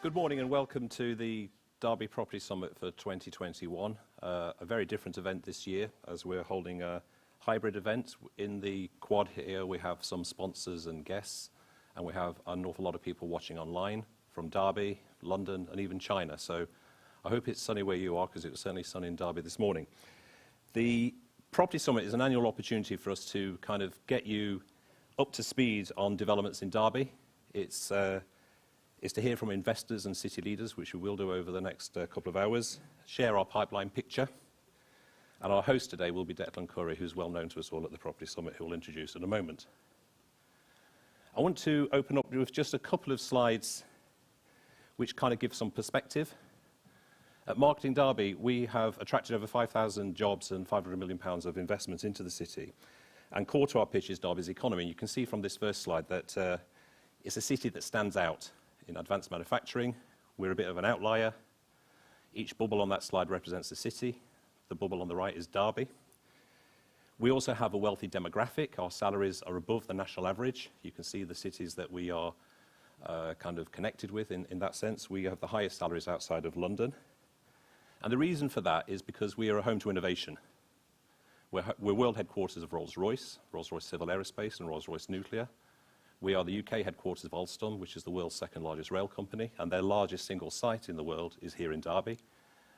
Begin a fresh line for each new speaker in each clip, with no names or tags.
Good morning and welcome to the Derby Property Summit for 2021. A very different event this year as we're holding a hybrid event. In the quad here we have some sponsors and guests, and we have an awful lot of people watching online from Derby, London and even China. So I hope it's sunny where you are, because it was certainly sunny in Derby this morning. The Property Summit is an annual opportunity for us to kind of get you up to speed on developments in Derby. It's to hear from investors and city leaders, which we will do over the next couple of hours, share our pipeline picture. And our host today will be Declan Curry, who's well known to us all at the Property Summit, who we'll introduce in a moment. I want to open up with just a couple of slides which kind of give some perspective. At Marketing Derby, we have attracted over 5,000 jobs and £500 million of investment into the city. And core to our pitch is Derby's economy. You can see from this first slide that it's a city that stands out in advanced manufacturing. We're a bit of an outlier. Each bubble on that slide represents a city. The bubble on the right is Derby. We also have a wealthy demographic. Our salaries are above the national average. You can see the cities that we are kind of connected with in that sense. We have the highest salaries outside of London. And the reason for that is because we are a home to innovation. We're world headquarters of Rolls-Royce, Rolls-Royce Civil Aerospace and Rolls-Royce Nuclear. We are the UK headquarters of Alstom, which is the world's second largest rail company, and their largest single site in the world is here in Derby.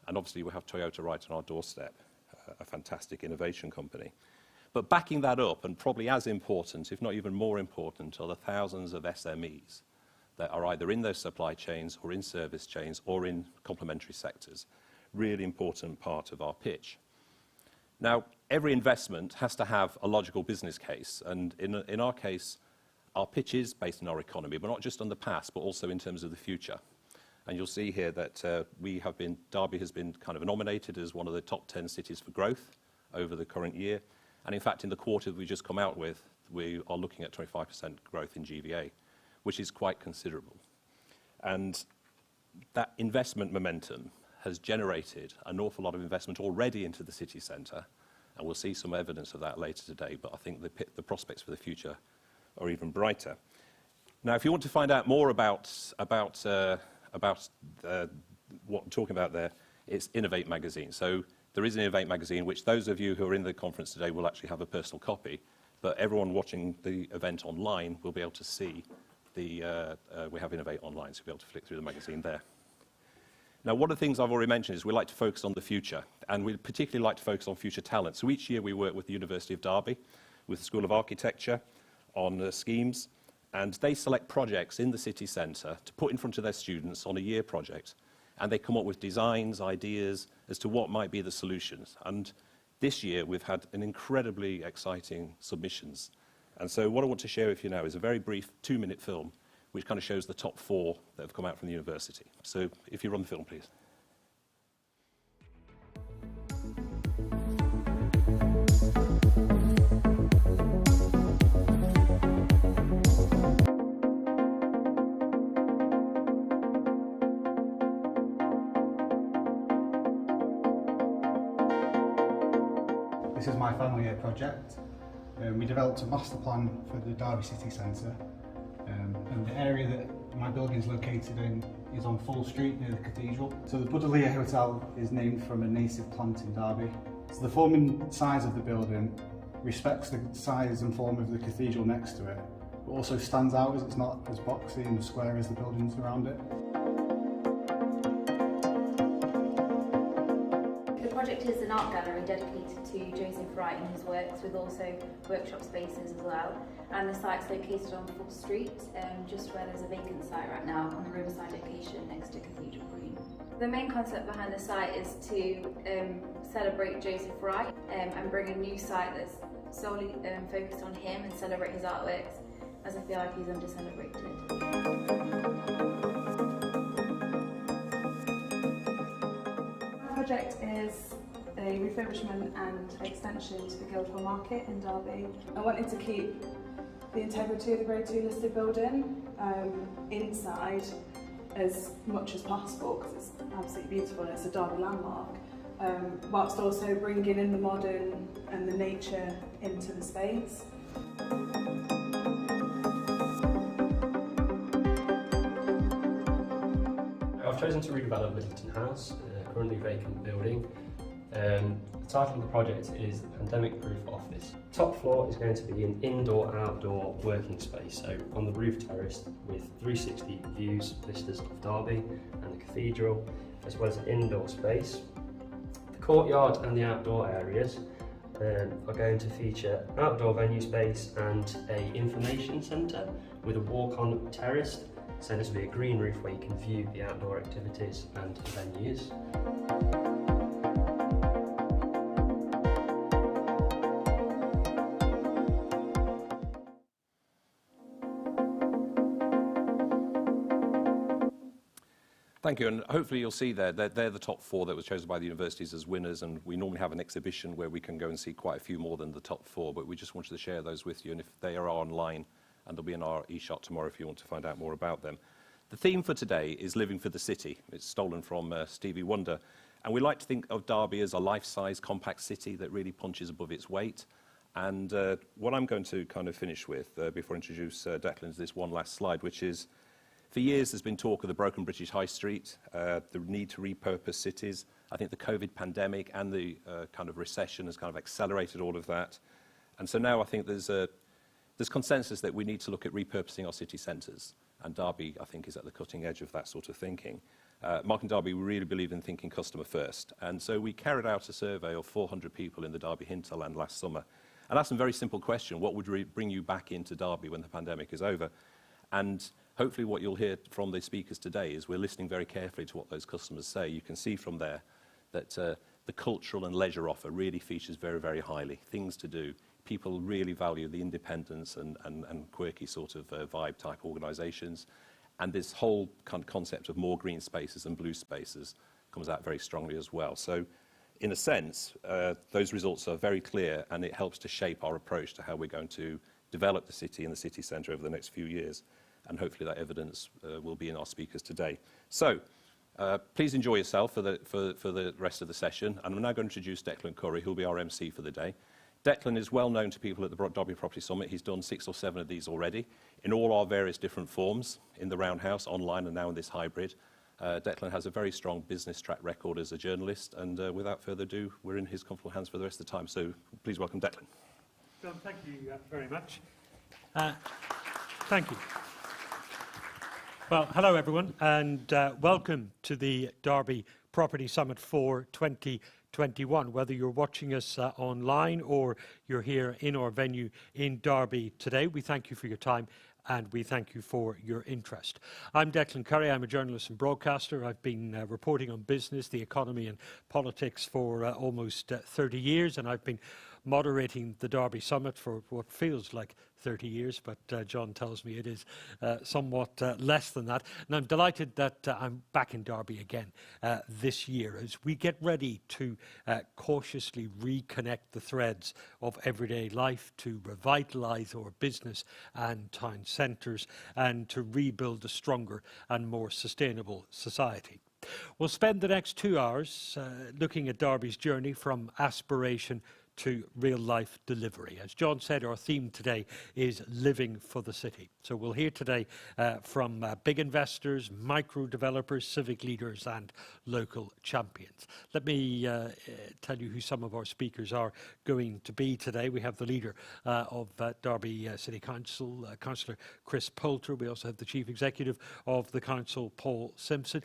And obviously we have Toyota right on our doorstep, a fantastic innovation company. But backing that up, and probably as important, if not even more important, are the thousands of SMEs that are either in those supply chains or in service chains or in complementary sectors. Really important part of our pitch. Now, every investment has to have a logical business case, and in our case, our pitch is based on our economy, but not just on the past, but also in terms of the future. And you'll see here that Derby has been kind of nominated as one of the top 10 cities for growth over the current year. And in fact, in the quarter we just come out with, we are looking at 25% growth in GVA, which is quite considerable. And that investment momentum has generated an awful lot of investment already into the city centre, and we'll see some evidence of that later today, but I think the prospects for the future are even brighter. Now, if you want to find out more about what I'm talking about there, it's Innovate magazine. So there is an Innovate magazine, which those of you who are in the conference today will actually have a personal copy, but everyone watching the event online will be able to see we have Innovate online, so you'll be able to flick through the magazine there. Now, one of the things I've already mentioned is we like to focus on the future, and we particularly like to focus on future talent. So each year we work with the University of Derby, with the School of Architecture, on schemes, and they select projects in the city centre to put in front of their students on a year project, and they come up with designs, ideas as to what might be the solutions. And this year we've had an incredibly exciting submissions, and so what I want to share with you now is a very brief 2-minute film which kind of shows the top 4 that have come out from the university. So if you run the film, please.
This is my final year project. We developed a master plan for the Derby city centre, and the area that my building is located in is on Full Street near the cathedral. So the Buddleia Hotel is named from a native plant in Derby. So the form and size of the building respects the size and form of the cathedral next to it, but also stands out as it's not as boxy and square as the buildings around it.
The project is an art gallery dedicated to Joseph Wright and his works, with also workshop spaces as well. And the site's located on Full Street, just where there's a vacant site right now on the riverside location next to Cathedral Green. The main concept behind the site is to celebrate Joseph Wright and bring a new site that's solely focused on him and celebrate his artworks, as I feel like he's under-celebrated.
The project is a refurbishment and extension to the Guildhall Market in Derby. I wanted to keep the integrity of the Grade 2 listed building inside as much as possible, because it's absolutely beautiful and it's a Derby landmark, whilst also bringing in the modern and the nature into the space.
chosen to redevelop Middleton House, a currently vacant building. The title of the project is Pandemic Proof Office. Top floor is going to be an indoor-outdoor working space, so on the roof terrace with 360 views, vistas of Derby and the cathedral, as well as an indoor space. The courtyard and the outdoor areas are going to feature outdoor venue space and an information centre with a walk-on terrace. So this will be a green roof where you can view the outdoor activities and venues.
Thank you, and hopefully you'll see there that they're the top 4 that were chosen by the universities as winners, and we normally have an exhibition where we can go and see quite a few more than the top 4, but we just wanted to share those with you, and if they are online, and they'll be in our e-shot tomorrow if you want to find out more about them. The theme for today is Living for the City. It's stolen from Stevie Wonder, and we like to think of Derby as a life-size compact city that really punches above its weight. And what I'm going to kind of finish with, before I introduce Declan, is this one last slide, which is, for years there's been talk of the broken British High Street, the need to repurpose cities. I think the COVID pandemic and the kind of recession has kind of accelerated all of that. And so now I think there's consensus that we need to look at repurposing our city centres. And Derby, I think, is at the cutting edge of that sort of thinking. Mark and Derby, we really believe in thinking customer first. And so we carried out a survey of 400 people in the Derby hinterland last summer and asked them a very simple question: what would bring you back into Derby when the pandemic is over? And hopefully what you'll hear from the speakers today is we're listening very carefully to what those customers say. You can see from there that the cultural and leisure offer really features very, very highly. Things to do. People really value the independence and quirky sort of vibe type organisations. And this whole kind of concept of more green spaces and blue spaces comes out very strongly as well. So in a sense, those results are very clear, and it helps to shape our approach to how we're going to develop the city and the city centre over the next few years. And hopefully that evidence will be in our speakers today. So please enjoy yourself for the rest of the session. And I'm now going to introduce Declan Curry, who'll be our MC for the day. Declan is well known to people at the Derby Property Summit. He's done 6 or 7 of these already in all our various different forms, in the Roundhouse, online, and now in this hybrid. Declan has a very strong business track record as a journalist, and without further ado, we're in his comfortable hands for the rest of the time. So please welcome Declan.
John, thank you very much. Thank you. Well, hello everyone, and welcome to the Derby Property Summit for 2021. Whether you're watching us online or you're here in our venue in Derby today, we thank you for your time and we thank you for your interest. I'm Declan Curry. I'm a journalist and broadcaster. I've been reporting on business, the economy and politics for almost 30 years, and I've been moderating the Derby Summit for what feels like 30 years, but John tells me it is somewhat less than that. And I'm delighted that I'm back in Derby again this year as we get ready to cautiously reconnect the threads of everyday life, to revitalise our business and town centres, and to rebuild a stronger and more sustainable society. We'll spend the next 2 hours looking at Derby's journey from aspiration to real-life delivery. As John said, our theme today is living for the city. So we'll hear today from big investors, micro-developers, civic leaders and local champions. Let me tell you who some of our speakers are going to be today. We have the leader of Derby City Council, Councillor Chris Poulter. We also have the Chief Executive of the Council, Paul Simpson.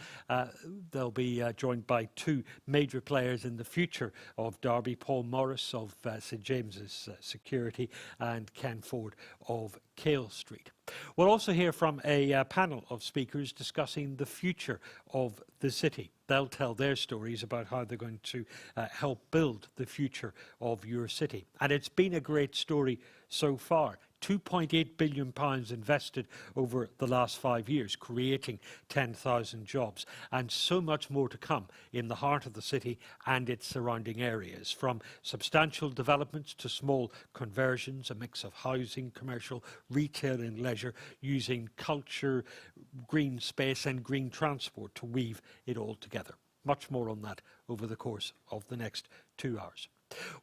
They'll be joined by 2 major players in the future of Derby, Paul Morris of St James's Security and Ken Ford of Cale Street. We'll also hear from a panel of speakers discussing the future of the city. They'll tell their stories about how they're going to help build the future of your city. And it's been a great story so far. £2.8 billion invested over the last 5 years, creating 10,000 jobs, and so much more to come in the heart of the city and its surrounding areas, from substantial developments to small conversions, a mix of housing, commercial, retail and leisure, using culture, green space and green transport to weave it all together. Much more on that over the course of the next 2 hours.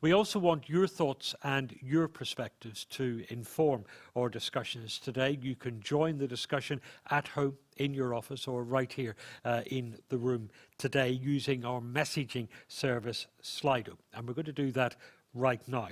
We also want your thoughts and your perspectives to inform our discussions today. You can join the discussion at home, in your office, or right here in the room today using our messaging service Slido. And we're going to do that right now.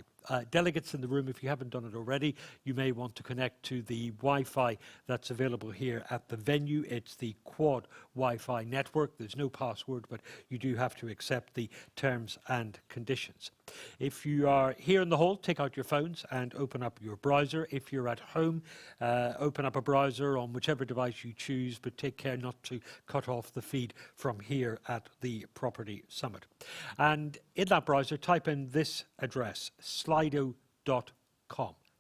Delegates in the room, if you haven't done it already, you may want to connect to the Wi-Fi that's available here at the venue. It's the Quad Wi-Fi network. There's no password, but you do have to accept the terms and conditions. If you are here in the hall, take out your phones and open up your browser. If you're at home, open up a browser on whichever device you choose, but take care not to cut off the feed from here at the Property Summit. And in that browser, type in this address, slido.com.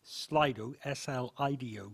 Slido, S-L-I-D-O.com.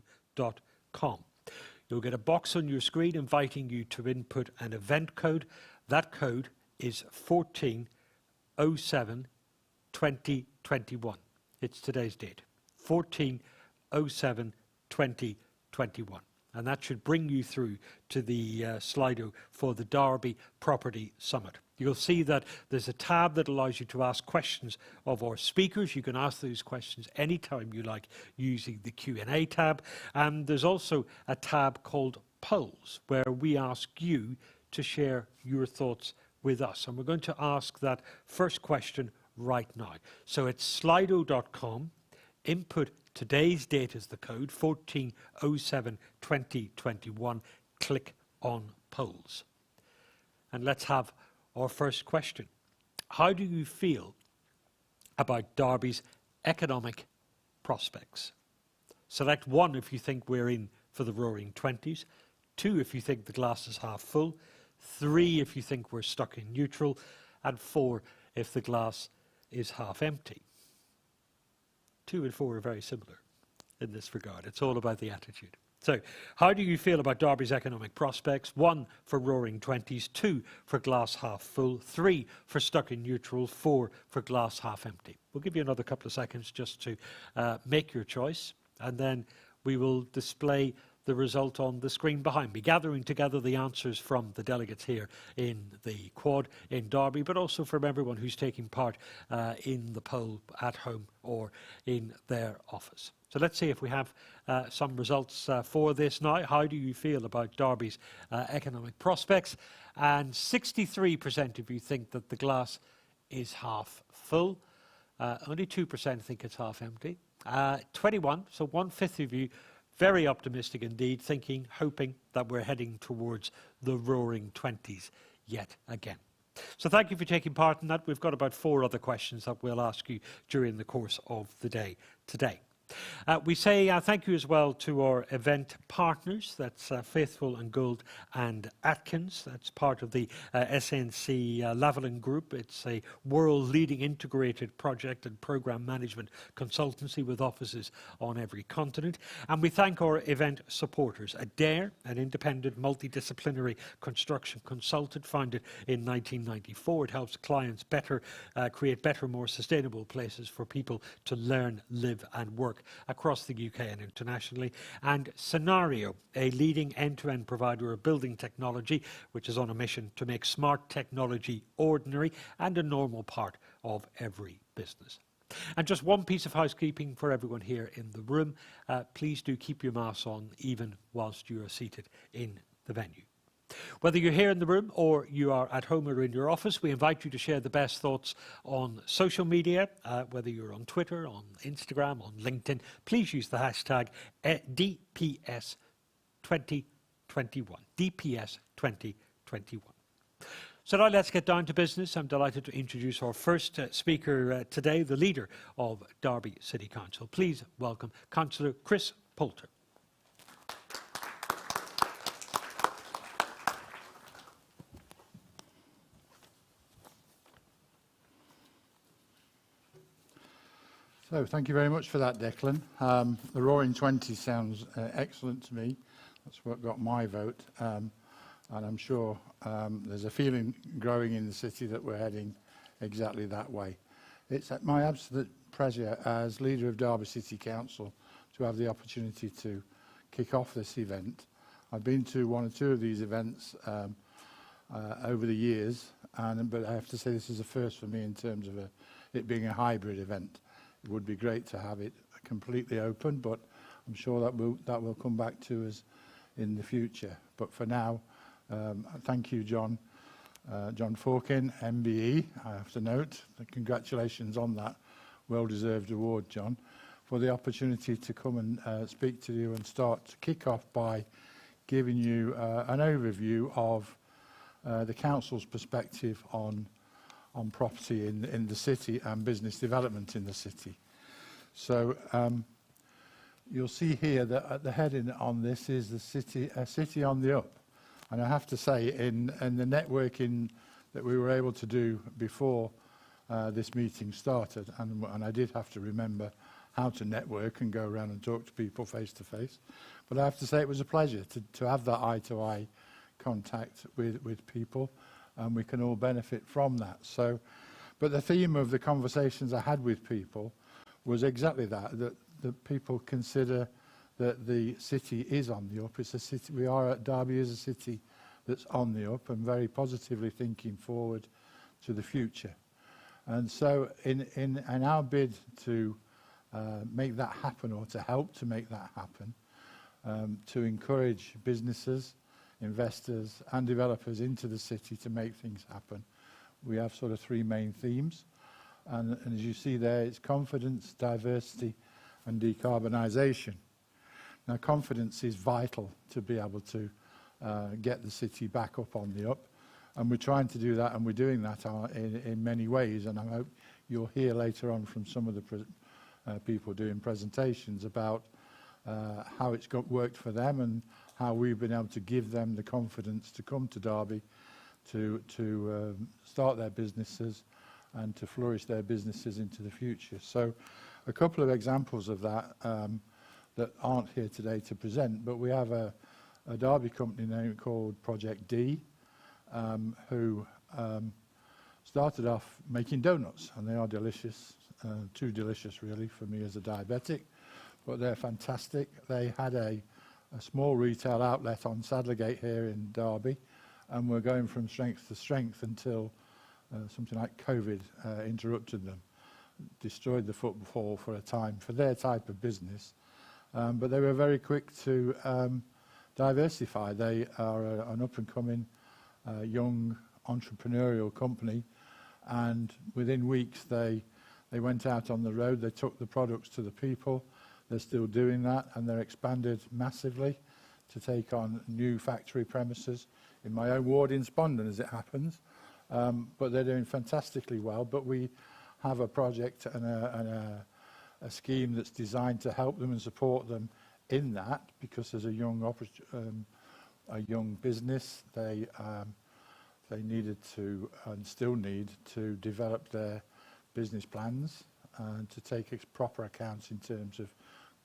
You'll get a box on your screen inviting you to input an event code. That code is 1407-2021. It's today's date, 1407-2021. And that should bring you through to the Slido for the Derby Property Summit. You'll see that there's a tab that allows you to ask questions of our speakers. You can ask those questions anytime you like using the Q&A tab. And there's also a tab called Polls, where we ask you to share your thoughts with us. And we're going to ask that first question right now. So it's slido.com, input today's date as the code, 1407-2021, click on Polls. And let's have our first question. How do you feel about Derby's economic prospects? Select 1 if you think we're in for the roaring 20s, 2 if you think the glass is half full, 3 if you think we're stuck in neutral, and 4 if the glass is half empty. 2 and 4 are very similar in this regard. It's all about the attitude. So, how do you feel about Derby's economic prospects? 1 for roaring 20s, 2 for glass half full, 3 for stuck in neutral, 4 for glass half empty. We'll give you another couple of seconds just to make your choice, and then we will display the result on the screen behind me, gathering together the answers from the delegates here in the Quad in Derby, but also from everyone who's taking part in the poll at home or in their office. So let's see if we have some results for this now. How do you feel about Derby's economic prospects? And 63% of you think that the glass is half full. Only 2% think it's half empty. 21, so 1/5 of you, very optimistic indeed, hoping that we're heading towards the roaring 20s yet again. So thank you for taking part in that. We've got about 4 other questions that we'll ask you during the course of the day today. We say thank you as well to our event partners. That's Faithful and Gold and Atkins. That's part of the SNC Lavalin Group. It's a world-leading integrated project and program management consultancy with offices on every continent. And we thank our event supporters. Adair, an independent multidisciplinary construction consultant founded in 1994. It helps clients create better, more sustainable places for people to learn, live and work across the UK and internationally. And Scenario, a leading end-to-end provider of building technology, which is on a mission to make smart technology ordinary and a normal part of every business. And just one piece of housekeeping for everyone here in the room. Please do keep your masks on even whilst you are seated in the venue. Whether you're here in the room or you are at home or in your office, we invite you to share the best thoughts on social media, whether you're on Twitter, on Instagram, on LinkedIn. Please use the hashtag DPS2021. DPS2021. So now let's get down to business. I'm delighted to introduce our first speaker today, the leader of Derby City Council. Please welcome Councillor Chris Poulter.
So thank you very much for that, Declan. The Roaring 20 sounds excellent to me. That's what got my vote. And I'm sure there's a feeling growing in the city that we're heading exactly that way. It's my absolute pleasure as leader of Derby City Council to have the opportunity to kick off this event. I've been to 1 or 2 of these events over the years, but I have to say this is a first for me in terms of an it being a hybrid event. It would be great to have it completely open, but I'm sure that will come back to us in the future. But for now, thank you, John Forkin, MBE, I have to note. Congratulations on that well-deserved award, John, for the opportunity to come and speak to you and start to kick off by giving you an overview of the council's perspective on property in the city and business development in the city. So you'll see here that at the heading on this is the city, a city on the up. And I have to say, in the networking that we were able to do before this meeting started, and I did have to remember how to network and go around and talk to people face to face, but I have to say it was a pleasure to have that eye-to-eye contact with people, and we can all benefit from that. So, but the theme of the conversations I had with people was exactly that people consider that the city is on the up. It's a city, we are at Derby is a city that's on the up and very positively thinking forward to the future. And so in our bid to make that happen, or to help to make that happen, to encourage businesses, investors and developers into the city to make things happen, we have sort of three main themes. And as you see there, it's confidence, diversity and decarbonisation. Now, confidence is vital to be able to get the city back up on the up. And we're trying to do that, and we're doing that in many ways. And I hope you'll hear later on from some of the people doing presentations about how it's worked for them and how we've been able to give them the confidence to come to Derby to start their businesses and to flourish their businesses into the future. So a couple of examples of that that aren't here today to present, but we have a Derby company name called Project D, who started off making donuts, and they are delicious, too delicious really for me as a diabetic, but they're fantastic. They had a small retail outlet on Sadlergate here in Derby, and we're going from strength to strength until something like COVID interrupted them, destroyed the footfall for a time for their type of business. But they were very quick to diversify. They are an up-and-coming young entrepreneurial company, and within weeks they went out on the road, they took the products to the people. They're still doing that, and they're expanded massively to take on new factory premises in my own ward in Spondon, as it happens. But they're doing fantastically well. But we have a project and a scheme that's designed to help them and support them in that, because as a young business, they needed to and still need to develop their business plans and to take proper accounts in terms of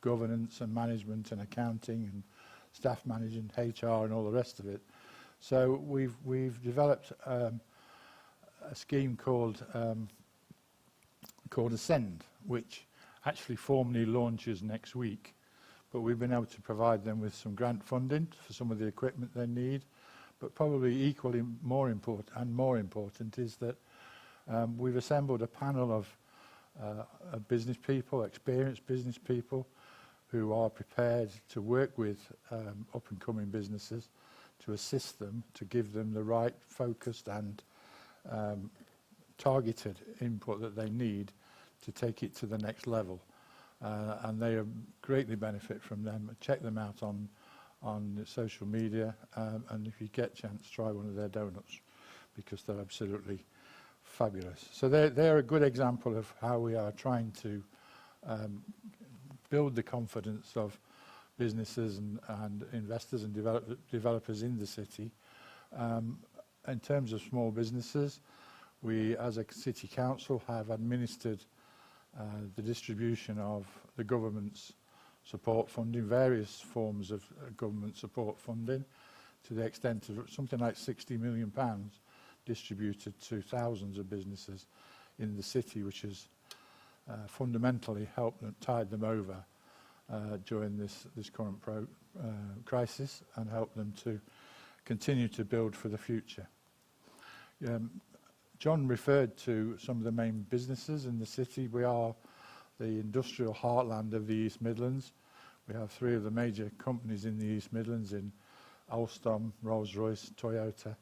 governance and management and accounting and staff management, HR and all the rest of it. So we've developed a scheme called Ascend, which actually formally launches next week. But we've been able to provide them with some grant funding for some of the equipment they need. But probably equally more important is that we've assembled a panel of business people, experienced business people, who are prepared to work with up-and-coming businesses to assist them, to give them the right focused and targeted input that they need to take it to the next level. And they greatly benefit from them. Check them out on social media, and if you get a chance, try one of their donuts, because they're absolutely fabulous. So they're a good example of how we are trying to build the confidence of businesses and investors and developers in the city. In terms of small businesses, we as a city council have administered the distribution of the government's support funding, various forms of government support funding, to the extent of something like £60 million distributed to thousands of businesses in the city, which has fundamentally helped them, tide them over during this current crisis, and helped them to continue to build for the future. John referred to some of the main businesses in the city. We are the industrial heartland of the East Midlands. We have 3 of the major companies in the East Midlands in Alstom, Rolls-Royce, Toyota,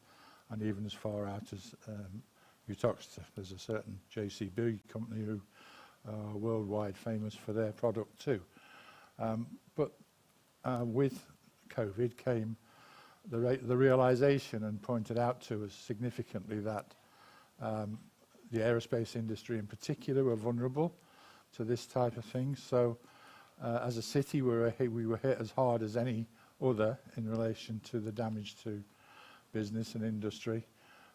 and even as far out as Uttoxeter. There's a certain JCB company who are worldwide famous for their product too. But with COVID came the realisation, and pointed out to us significantly, that the aerospace industry in particular were vulnerable to this type of thing. So as a city, we were hit as hard as any other in relation to the damage to business and industry.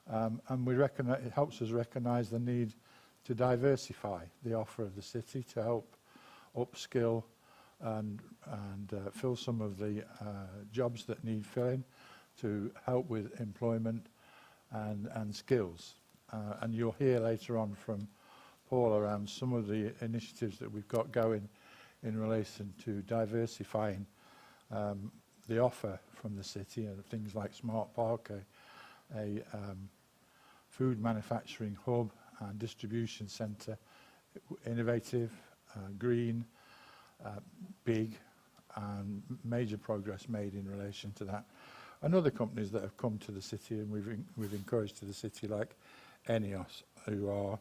And we it helps us recognise the need to diversify the offer of the city to help upskill and fill some of the jobs that need filling, to help with employment and skills. And you'll hear later on from Paul around some of the initiatives that we've got going in relation to diversifying the offer from the city, and things like Smart Park, a food manufacturing hub and distribution centre, innovative, green, big, and major progress made in relation to that. And other companies that have come to the city and we've encouraged to the city, like Enios, who are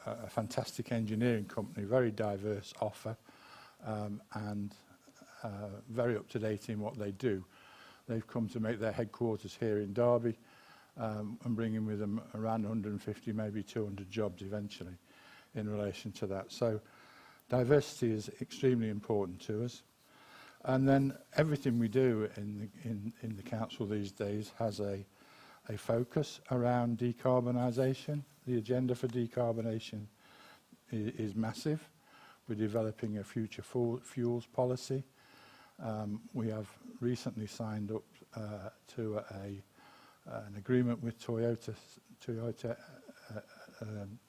a fantastic engineering company, very diverse offer, and very up to date in what they do. They've come to make their headquarters here in Derby, and bringing with them around 150, maybe 200 jobs eventually in relation to that. So diversity is extremely important to us. And then everything we do in the council these days has a focus around decarbonisation. The agenda for decarbonisation is massive. We're developing a future fuels policy. We have recently signed up to an agreement with Toyota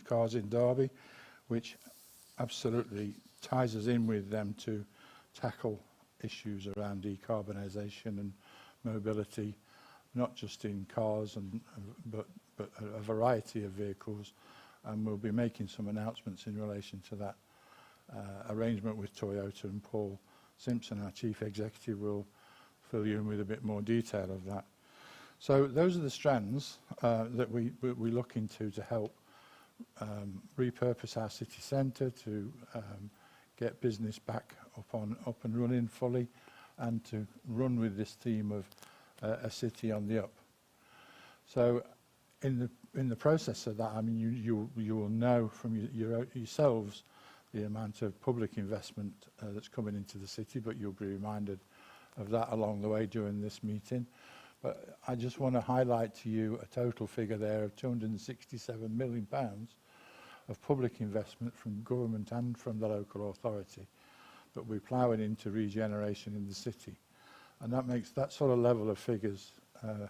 cars in Derby, which absolutely ties us in with them to tackle issues around decarbonisation and mobility, not just in cars but a variety of vehicles. And we'll be making some announcements in relation to that arrangement with Toyota, and Paul Simpson, our Chief Executive, will fill you in with a bit more detail of that. So those are the strands that we look into to help repurpose our city centre, to get business back up and running fully, and to run with this theme of a city on the up. So in the process of that, I mean, you will know from yourselves the amount of public investment that's coming into the city, but you'll be reminded of that along the way during this meeting. But I just want to highlight to you a total figure there of £267 million of public investment from government and from the local authority that we're ploughing into regeneration in the city. And that sort of level of figures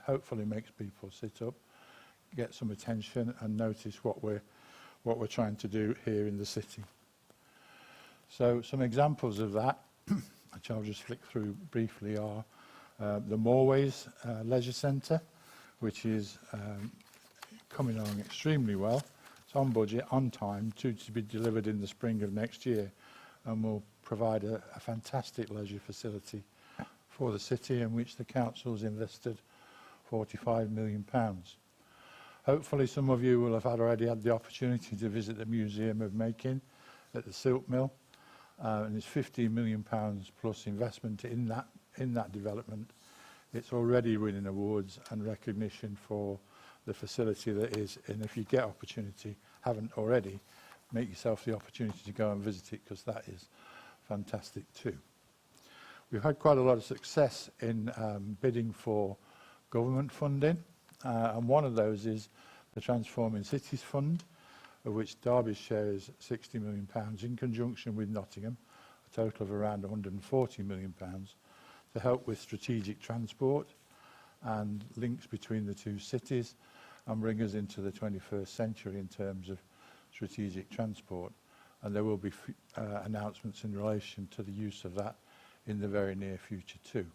hopefully makes people sit up, get some attention, and notice what we're trying to do here in the city. So some examples of that, which I'll just flick through briefly, are the Moorways Leisure Centre, which is coming along extremely well. It's on budget, on time, to be delivered in the spring of next year, and will provide a fantastic leisure facility for the city, in which the council's invested £45 million. Hopefully some of you will have already had the opportunity to visit the Museum of Making at the Silk Mill, and there's £15 million plus investment in that development. It's already winning awards and recognition for the facility that is, and if you get opportunity, haven't already, make yourself the opportunity to go and visit it, because that is fantastic too. We've had quite a lot of success in bidding for government funding, and one of those is the Transforming Cities Fund, of which Derby's share is £60 million in conjunction with Nottingham, a total of around £140 million, to help with strategic transport and links between the two cities, and bring us into the 21st century in terms of strategic transport. And there will be announcements in relation to the use of that in the very near future too.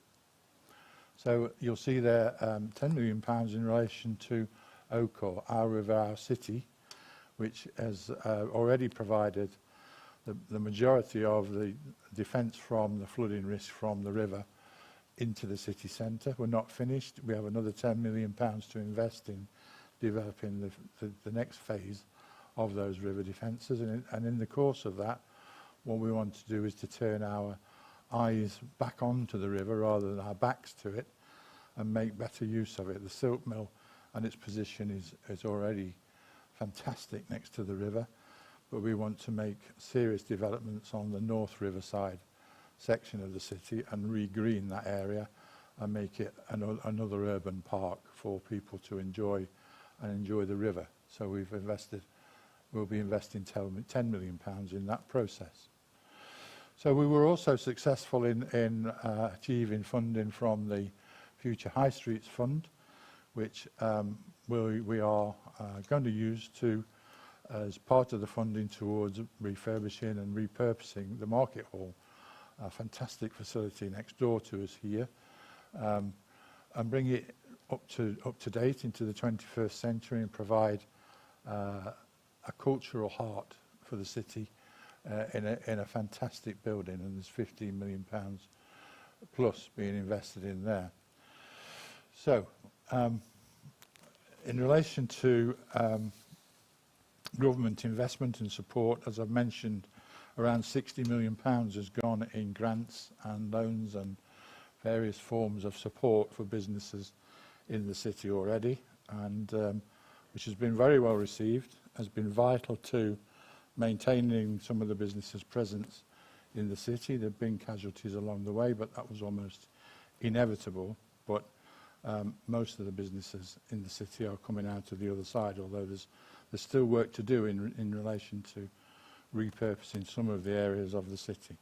So you'll see there £10 million in relation to OCOR, Our River, Our City, which has already provided the majority of the defence from the flooding risk from the river into the city centre. We're not finished. We have another £10 million to invest in developing the next phase of those river defences. And in the course of that, what we want to do is to turn our eyes back onto the river rather than our backs to it and make better use of it. The silk mill and its position is already fantastic next to the river, but we want to make serious developments on the North Riverside section of the city and re-green that area and make it another urban park for people to enjoy the river. So we'll be investing £10 million in that process. So we were also successful in achieving funding from the Future High Streets Fund, which we are going to use as part of the funding towards refurbishing and repurposing the Market Hall, a fantastic facility next door to us here, and bring it up to date into the 21st century and provide a cultural heart for the city in a fantastic building, and there's £15 million plus being invested in there. So, in relation to government investment and support, as I've mentioned, around £60 million has gone in grants and loans and various forms of support for businesses in the city already, and which has been very well received, has been vital to maintaining some of the businesses' presence in the city. There have been casualties along the way, but that was almost inevitable. But most of the businesses in the city are coming out of the other side, although there's still work to do in relation to repurposing some of the areas of the city.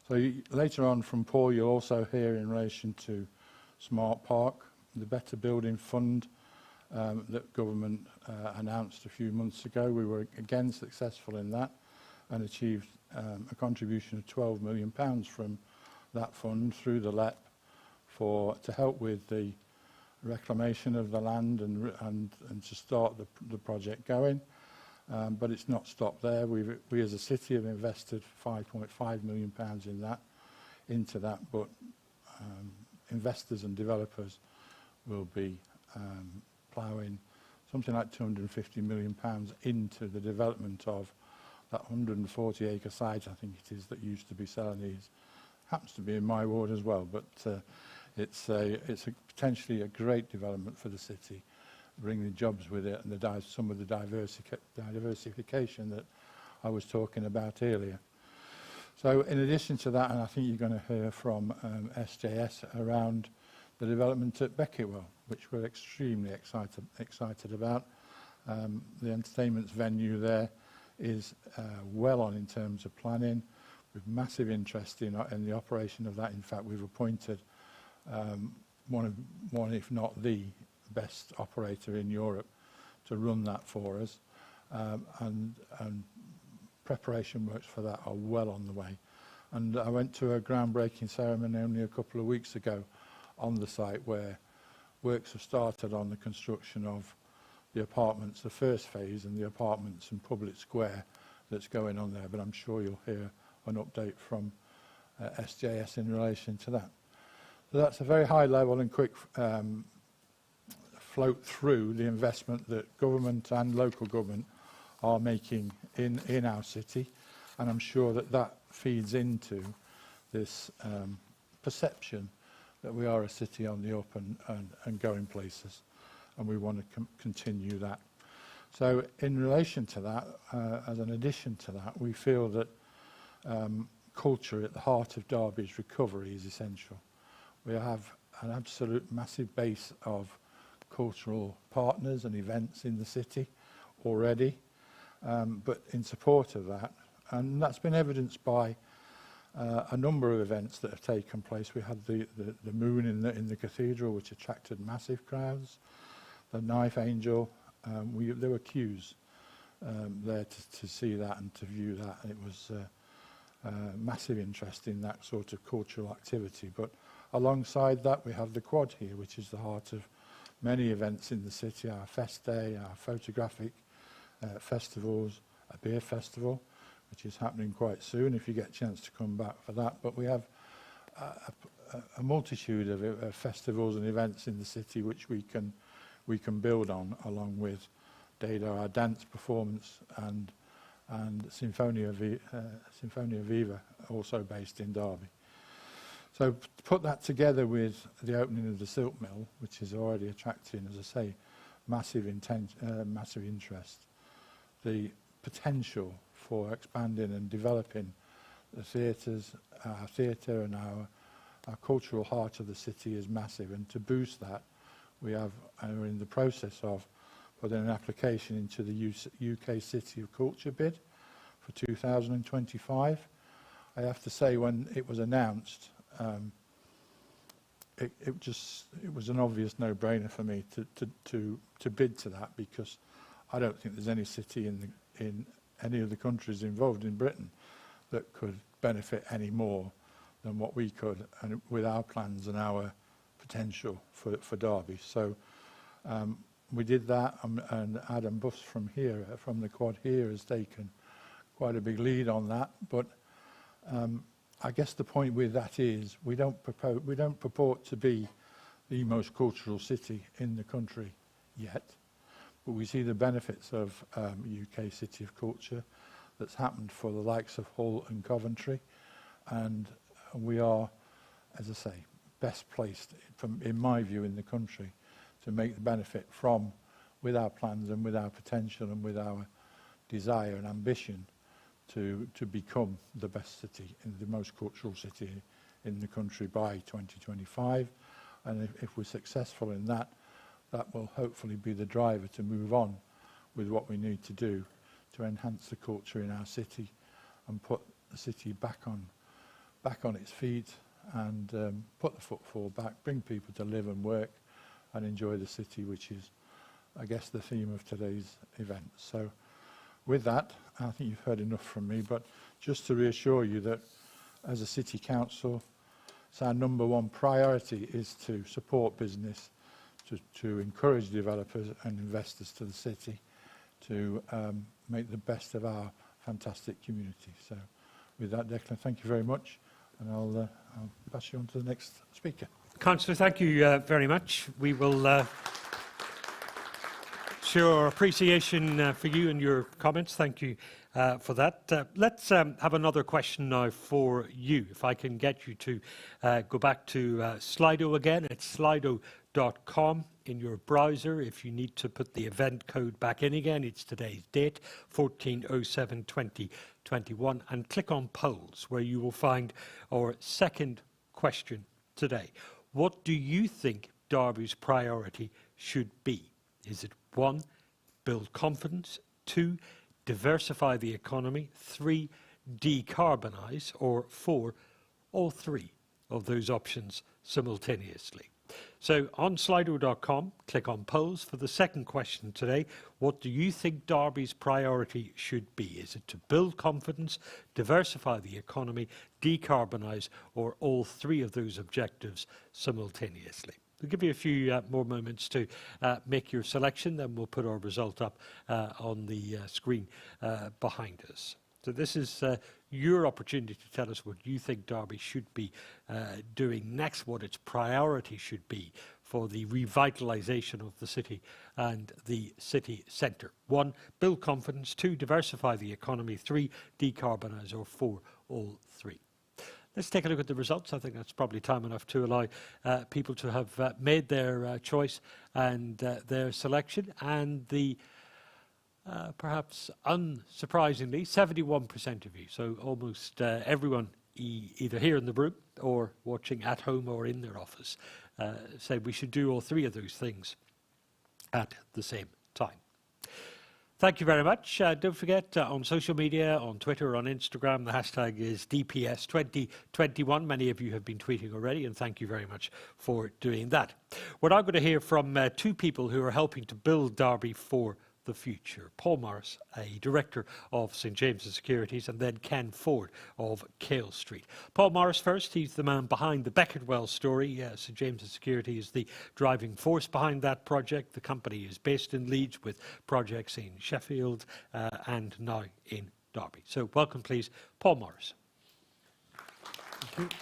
So later on from Paul, you'll also hear in relation to Smart Park, the Better Building Fund that government announced a few months ago. We were again successful in that and achieved a contribution of £12 million from that fund through the LEP to help with the reclamation of the land and to start the project going. But it's not stopped there. We as a city have invested £5.5 million into that, but investors and developers will be ploughing something like £250 million into the development of that 140-acre site, I think it is, that used to be Celanese. Happens to be in my ward as well, but it's potentially a great development for the city, bringing jobs with it and some of the diversification that I was talking about earlier. So in addition to that, and I think you're going to hear from SJS around the development at Beckettwell, which we're extremely excited about. The entertainment venue there is well on in terms of planning, with massive interest in the operation of that. In fact, we've appointed one, if not the best operator in Europe to run that for us, and preparation works for that are well on the way. And I went to a groundbreaking ceremony only a couple of weeks ago on the site where works have started on the construction of the apartments, the first phase, and the apartments and public square that's going on there. But I'm sure you'll hear an update from SJS in relation to that. So that's a very high level and quick float through the investment that government and local government are making in our city, and I'm sure that feeds into this perception that we are a city on the up and going places, and we want to continue that. So in relation to that, as an addition to that, we feel that culture at the heart of Derby's recovery is essential. We have an absolute massive base of cultural partners and events in the city already, but in support of that, and that's been evidenced by a number of events that have taken place. We had the moon in the cathedral, which attracted massive crowds. The Knife Angel, there were queues there to see that and to view that. It was massive interest in that sort of cultural activity. But alongside that, we have the quad here, which is the heart of many events in the city, our Fest Day, our photographic festivals, a beer festival, which is happening quite soon if you get a chance to come back for that. But we have a multitude of festivals and events in the city which we can build on, along with Dada, our dance performance, and Sinfonia Viva, also based in Derby. So to put that together with the opening of the silk mill, which is already attracting, as I say, massive interest, the potential for expanding and developing the theatres, our theatre and our cultural heart of the city is massive. And to boost that, we are in the process of putting an application into the UK City of Culture bid for 2025. I have to say, when it was announced, it was an obvious no-brainer for me to bid to that, because I don't think there's any city in any of the countries involved in Britain that could benefit any more than what we could, and with our plans and our potential for Derby. So we did that, and Adam Buffs from the Quad here has taken quite a big lead on that. But I guess the point with that is we don't purport to be the most cultural city in the country yet, but we see the benefits of UK City of Culture that's happened for the likes of Hull and Coventry, and we are, as I say, best placed, in my view, in the country to make the benefit from, with our plans and with our potential and with our desire and ambition to become the best city, and the most cultural city in the country by 2025. And if we're successful in that, that will hopefully be the driver to move on with what we need to do to enhance the culture in our city and put the city back on its feet, and put the footfall back, bring people to live and work and enjoy the city, which is, I guess, the theme of today's event. So with that, I think you've heard enough from me, but just to reassure you that as a city council, it's our number one priority is to support business, to encourage developers and investors to the city, to make the best of our fantastic community. So with that, Declan, thank you very much, and I'll pass you on to the next speaker.
Councillor, thank you very much. We will show our appreciation for you and your comments. Thank you for that. Let's have another question now for you. If I can get you to go back to Slido again. It's slido.com in your browser. If you need to put the event code back in again, it's today's date, 14/07/2021, and click on polls, where you will find our second question today. What do you think Derby's priority should be? Is it 1, build confidence, 2, diversify the economy, 3, decarbonise, or 4, all three of those options simultaneously? So on slido.com, click on polls for the second question today. What do you think Derby's priority should be? Is it to build confidence, diversify the economy, decarbonise, or all three of those objectives simultaneously? We'll give you a few more moments to make your selection, then we'll put our result up on the screen behind us. So this is your opportunity to tell us what you think Derby should be doing next, what its priority should be for the revitalisation of the city and the city centre. 1, build confidence, 2, diversify the economy, 3, decarbonise, or 4, all three. Let's take a look at the results. I think that's probably time enough to allow people to have made their choice and their selection. And the perhaps unsurprisingly, 71% of you, so almost everyone either here in the room or watching at home or in their office, said we should do all three of those things at the same time. Thank you very much. Don't forget, on social media, on Twitter, on Instagram, the hashtag is DPS2021. Many of you have been tweeting already, and thank you very much for doing that. We're now going to hear from two people who are helping to build Derby for the future. Paul Morris, a director of St James's Securities, and then Ken Ford of Cale Street. Paul Morris first, he's the man behind the Beckett story. St James's Securities is the driving force behind that project. The company is based in Leeds with projects in Sheffield and now in Derby. So welcome please, Paul Morris.
Thank you.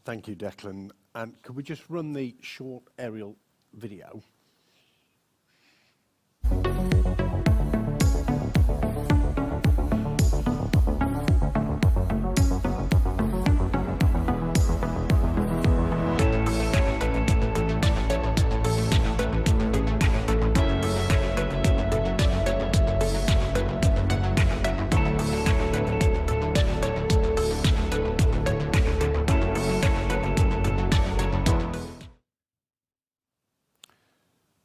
Thank you, Declan. And could we just run the short aerial video?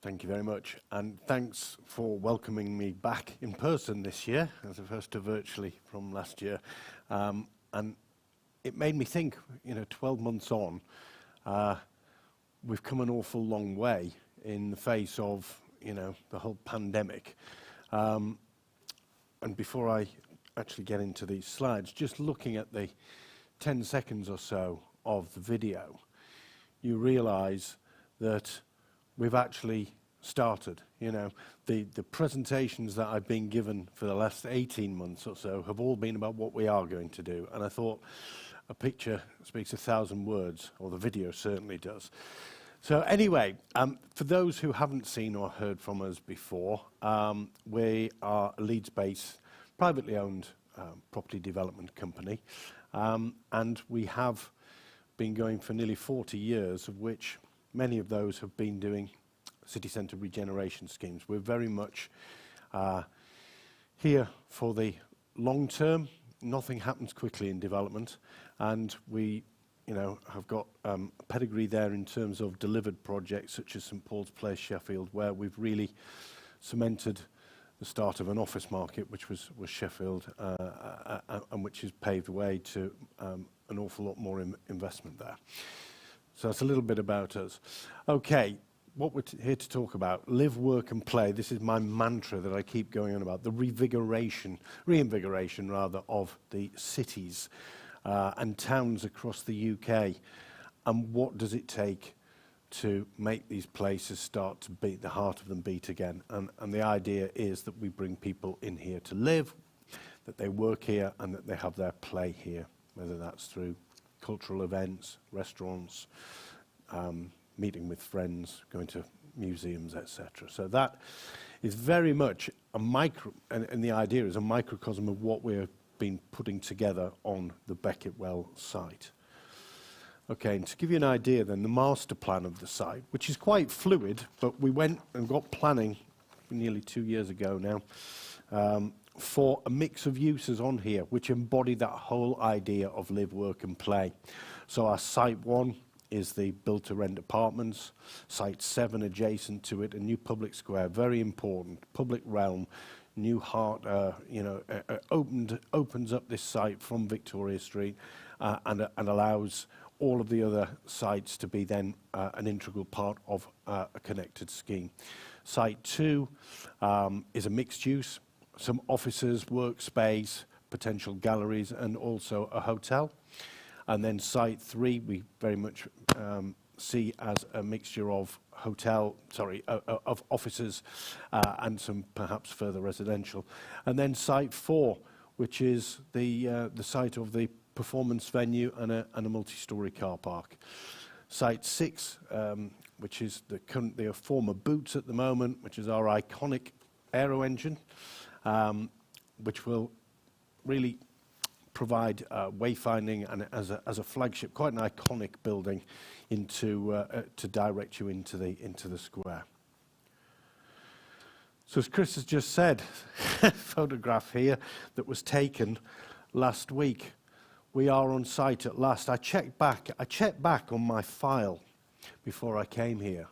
Thank you very much, and thanks for welcoming me back in person this year, as opposed to virtually from last year. And it made me think, 12 months on, we've come an awful long way in the face of, the whole pandemic. And before I actually get into these slides, just looking at the 10 seconds or so of the video, you realise that we've actually started. The presentations that I've been given for the last 18 months or so have all been about what we are going to do. And I thought a picture speaks 1,000 words, or the video certainly does. So anyway, for those who haven't seen or heard from us before, we are a Leeds-based, privately owned property development company. And we have been going for nearly 40 years, of which many of those have been doing city centre regeneration schemes. We're very much here for the long term. Nothing happens quickly in development, and we have got a pedigree there in terms of delivered projects such as St Paul's Place, Sheffield, where we've really cemented the start of an office market, which was Sheffield, and which has paved the way to an awful lot more investment there. So that's a little bit about us. Okay, what we're here to talk about, live, work and play. This is my mantra that I keep going on about, the reinvigoration of the cities and towns across the UK. And what does it take to make these places start to beat, the heart of them beat again? And the idea is that we bring people in here to live, that they work here and that they have their play here, whether that's through cultural events, restaurants, meeting with friends, going to museums, etc. So that is very much a and the idea is a microcosm of what we've been putting together on the Beckett site. Okay, and to give you an idea then, the master plan of the site, which is quite fluid, but we went and got planning nearly 2 years ago now, for a mix of uses on here, which embody that whole idea of live, work and play. So our site 1 is the build-to-rent apartments. Site 7 adjacent to it, a new public square, very important, public realm, new heart, opens up this site from Victoria Street and allows all of the other sites to be then an integral part of a connected scheme. Site 2 is a mixed use, some offices, workspace, potential galleries, and also a hotel. And then site 3 we very much see as a mixture of of offices and some perhaps further residential. And then site 4, which is the site of the performance venue and a multi-storey car park. Site 6, which is the former Boots at the moment, which is our iconic aero engine, which will really provide wayfinding and as a flagship, quite an iconic building to direct you into the square. So as Chris has just said, photograph here that was taken last week. We are on site at last. I checked back on my file before I came here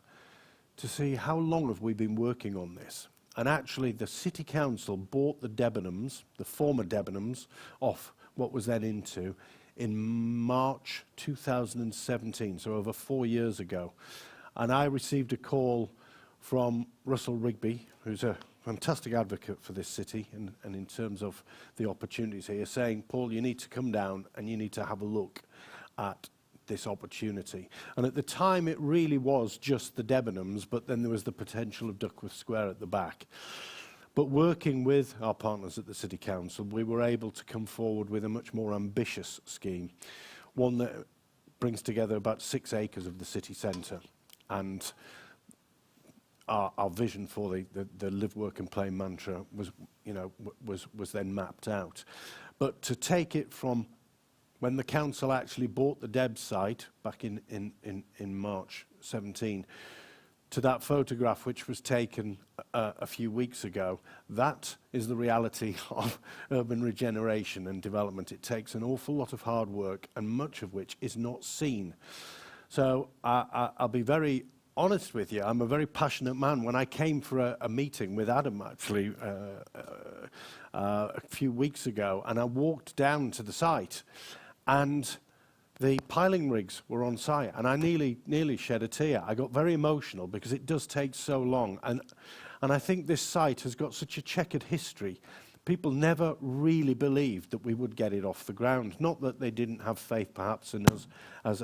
to see how long have we been working on this. And actually the City Council bought the Debenhams, the former Debenhams, off what was then into in March 2017, so over 4 years ago. And I received a call from Russell Rigby, who's a fantastic advocate for this city and in terms of the opportunities here, saying, Paul, you need to come down and you need to have a look at this opportunity. And at the time it really was just the Debenhams, but then there was the potential of Duckworth Square at the back. But working with our partners at the City Council, we were able to come forward with a much more ambitious scheme, one that brings together about 6 acres of the city centre. And our vision for the live, work and play mantra was, was then mapped out. But to take it from when the council actually bought the Deb site back in March 17 to that photograph which was taken a few weeks ago, that is the reality of urban regeneration and development. It takes an awful lot of hard work, and much of which is not seen. So I'll be very honest with you. I'm a very passionate man. When I came for a meeting with Adam, actually, a few weeks ago, and I walked down to the site, and the piling rigs were on site, and I nearly shed a tear. I got very emotional because it does take so long, and I think this site has got such a checkered history. People never really believed that we would get it off the ground. Not that they didn't have faith, perhaps, in us as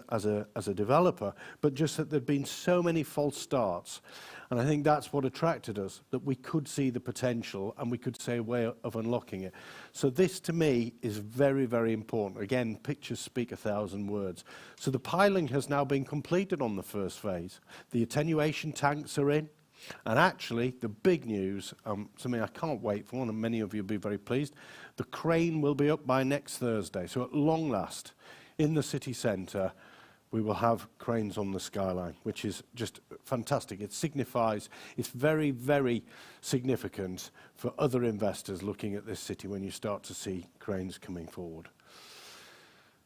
a developer, but just that there'd been so many false starts. And I think that's what attracted us, that we could see the potential and we could see a way of unlocking it. So this, to me, is very, very important. Again, pictures speak 1,000 words. So the piling has now been completed on the first phase. The attenuation tanks are in. And actually, the big news, something I can't wait for, and many of you will be very pleased, the crane will be up by next Thursday. So at long last, in the city centre, we will have cranes on the skyline, which is just fantastic. It signifies, it's very, very significant for other investors looking at this city when you start to see cranes coming forward.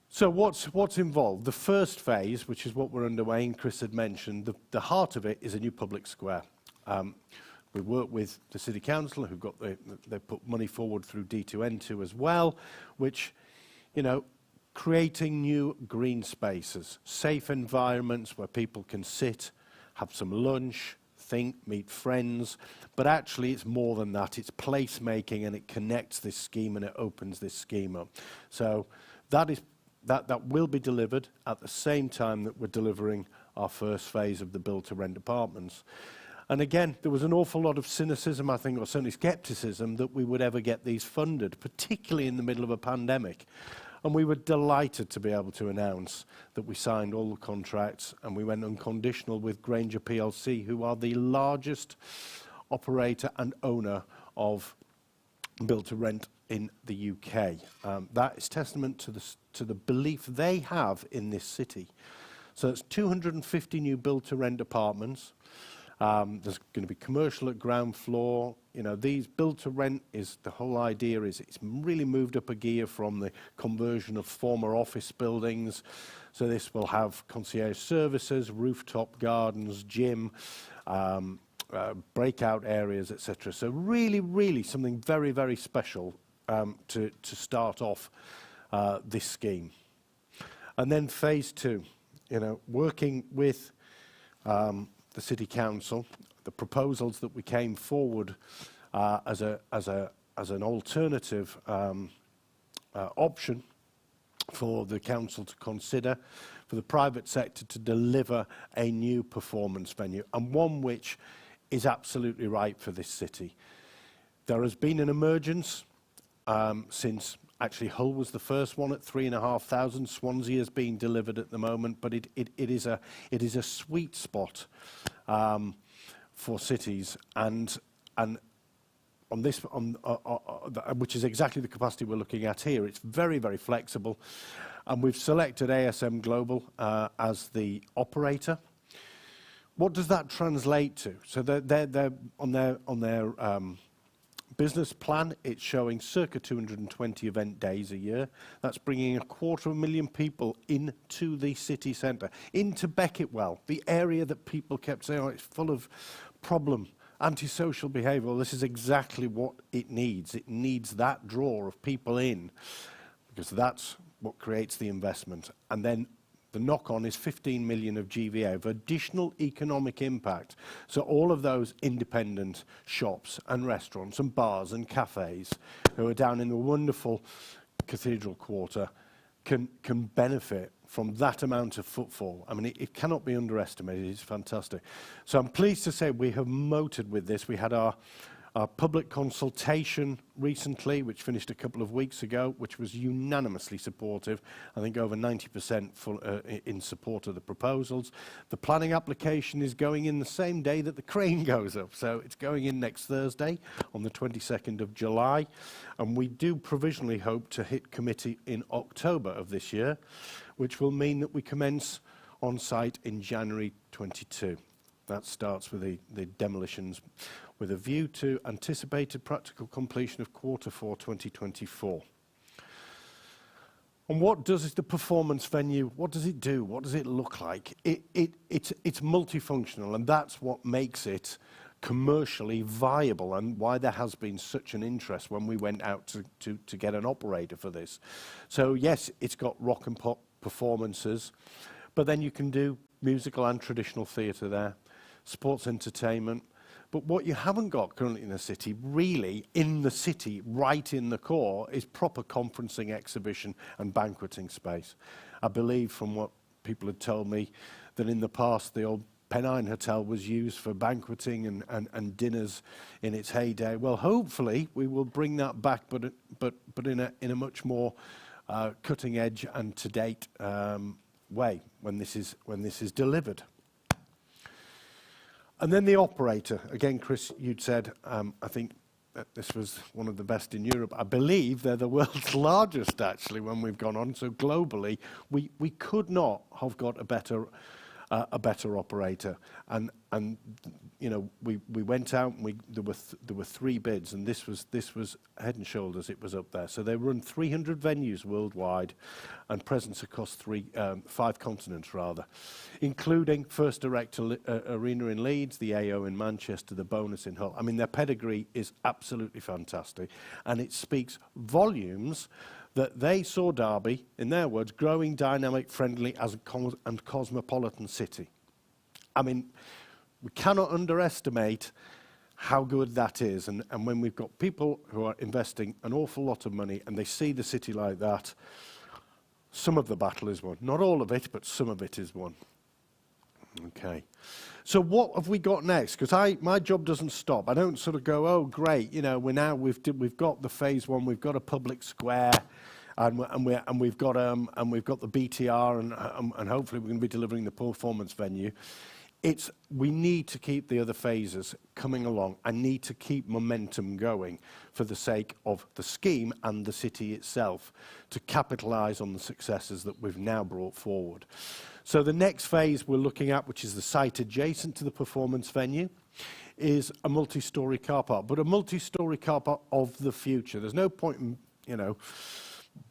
So what's involved? The first phase, which is what we're underway, and Chris had mentioned, the heart of it is a new public square. We work with the City Council, who've got they put money forward through D2N2 as well, which, creating new green spaces, safe environments where people can sit, have some lunch, think, meet friends. But actually, it's more than that. It's placemaking, and it connects this scheme and it opens this scheme up. So that will be delivered at the same time that we're delivering our first phase of the build-to-rent apartments. And again, there was an awful lot of cynicism, I think, or certainly skepticism, that we would ever get these funded, particularly in the middle of a pandemic. And we were delighted to be able to announce that we signed all the contracts and we went unconditional with Grainger plc, who are the largest operator and owner of build-to-rent in the UK. That is testament to the belief they have in this city. So it's 250 new build-to-rent apartments. There's going to be commercial at ground floor. These build-to-rent is, the whole idea is it's really moved up a gear from the conversion of former office buildings. So this will have concierge services, rooftop gardens, gym, breakout areas, etc. So really, really something very, very special to start off this scheme. And then phase 2, working with the City Council, the proposals that we came forward as an alternative option for the council to consider, for the private sector to deliver a new performance venue, and one which is absolutely right for this city. There has been an emergence since actually Hull was the first one at 3,500. Swansea is being delivered at the moment, but it is a sweet spot for cities, and on this, which is exactly the capacity we're looking at here. It's very, very flexible, and we've selected ASM Global as the operator. What does that translate to? So they're on their business plan, it's showing circa 220 event days a year. That's bringing 250,000 people into the city centre, into Becketwell, the area that people kept saying, it's full of problem, antisocial behaviour. Well, this is exactly what it needs. It needs that draw of people in, because that's what creates the investment. And then the knock-on is 15 million of GVA, of additional economic impact. So all of those independent shops and restaurants and bars and cafes who are down in the wonderful Cathedral Quarter can benefit from that amount of footfall. I mean, it cannot be underestimated. It's fantastic. So I'm pleased to say we have motored with this. We had our public consultation recently, which finished a couple of weeks ago, which was unanimously supportive. I think over 90% in support of the proposals. The planning application is going in the same day that the crane goes up. So it's going in next Thursday on the 22nd of July. And we do provisionally hope to hit committee in October of this year, which will mean that we commence on site in January 22. That starts with the demolitions, with a view to anticipated practical completion of Q4 2024. And what does the performance venue, what does it do? What does it look like? It's multifunctional, and that's what makes it commercially viable, and why there has been such an interest when we went out to get an operator for this. So yes, it's got rock and pop performances, but then you can do musical and traditional theatre there, sports entertainment. But what you haven't got currently in the city, really, in the city, right in the core, is proper conferencing, exhibition and banqueting space. I believe, from what people had told me, that in the past the old Pennine Hotel was used for banqueting and dinners in its heyday. Well, hopefully we will bring that back, but in a much more cutting edge and to date way when this is delivered. And then the operator. Again, Chris, you'd said, I think that this was one of the best in Europe. I believe they're the world's largest, actually, when we've gone on. So globally, we could not have got a better operator. And you know, we went out and there were 3 bids, and this was head and shoulders. It was up there. So they run 300 venues worldwide, and presence across 5 continents rather, including First Direct Arena in Leeds, the AO in Manchester, the Bonus in Hull. I mean, their pedigree is absolutely fantastic, and it speaks volumes that they saw Derby, in their words, growing, dynamic, friendly and cosmopolitan city. I mean, we cannot underestimate how good that is. And when we've got people who are investing an awful lot of money and they see the city like that, some of the battle is won. Not all of it, but some of it is won. Okay. So what have we got next? Because my job doesn't stop. I don't sort of go, oh great, you know, we've got the phase 1, we've got a public square, and we've got the BTR, and hopefully we're going to be delivering the performance venue. We need to keep the other phases coming along and need to keep momentum going for the sake of the scheme and the city itself, to capitalise on the successes that we've now brought forward. So the next phase we're looking at, which is the site adjacent to the performance venue, is a multi-storey car park, but a multi-storey car park of the future. There's no point in, you know,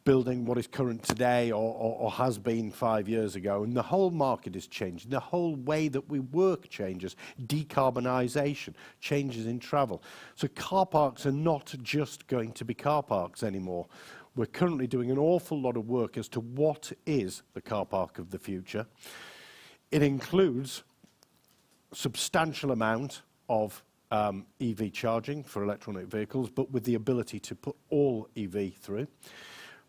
building what is current today or has been 5 years ago, and the whole market is changing. The whole way that we work changes. Decarbonisation, changes in travel. So car parks are not just going to be car parks anymore. We're currently doing an awful lot of work as to what is the car park of the future. It includes a substantial amount of EV charging for electronic vehicles, but with the ability to put all EV through.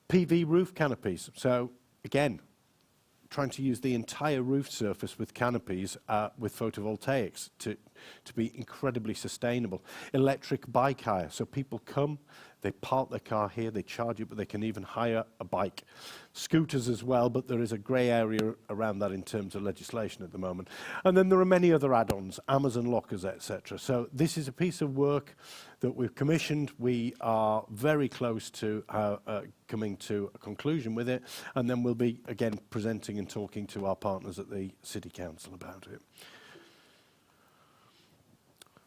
PV roof canopies. So again, trying to use the entire roof surface with canopies with photovoltaics to be incredibly sustainable. Electric bike hire. So people come, they park their car here, they charge it, but they can even hire a bike. Scooters as well, but there is a grey area around that in terms of legislation at the moment. And then there are many other add-ons, Amazon lockers, etc. So this is a piece of work that we've commissioned. We are very close to coming to a conclusion with it, and then we'll be, again, presenting and talking to our partners at the City Council about it.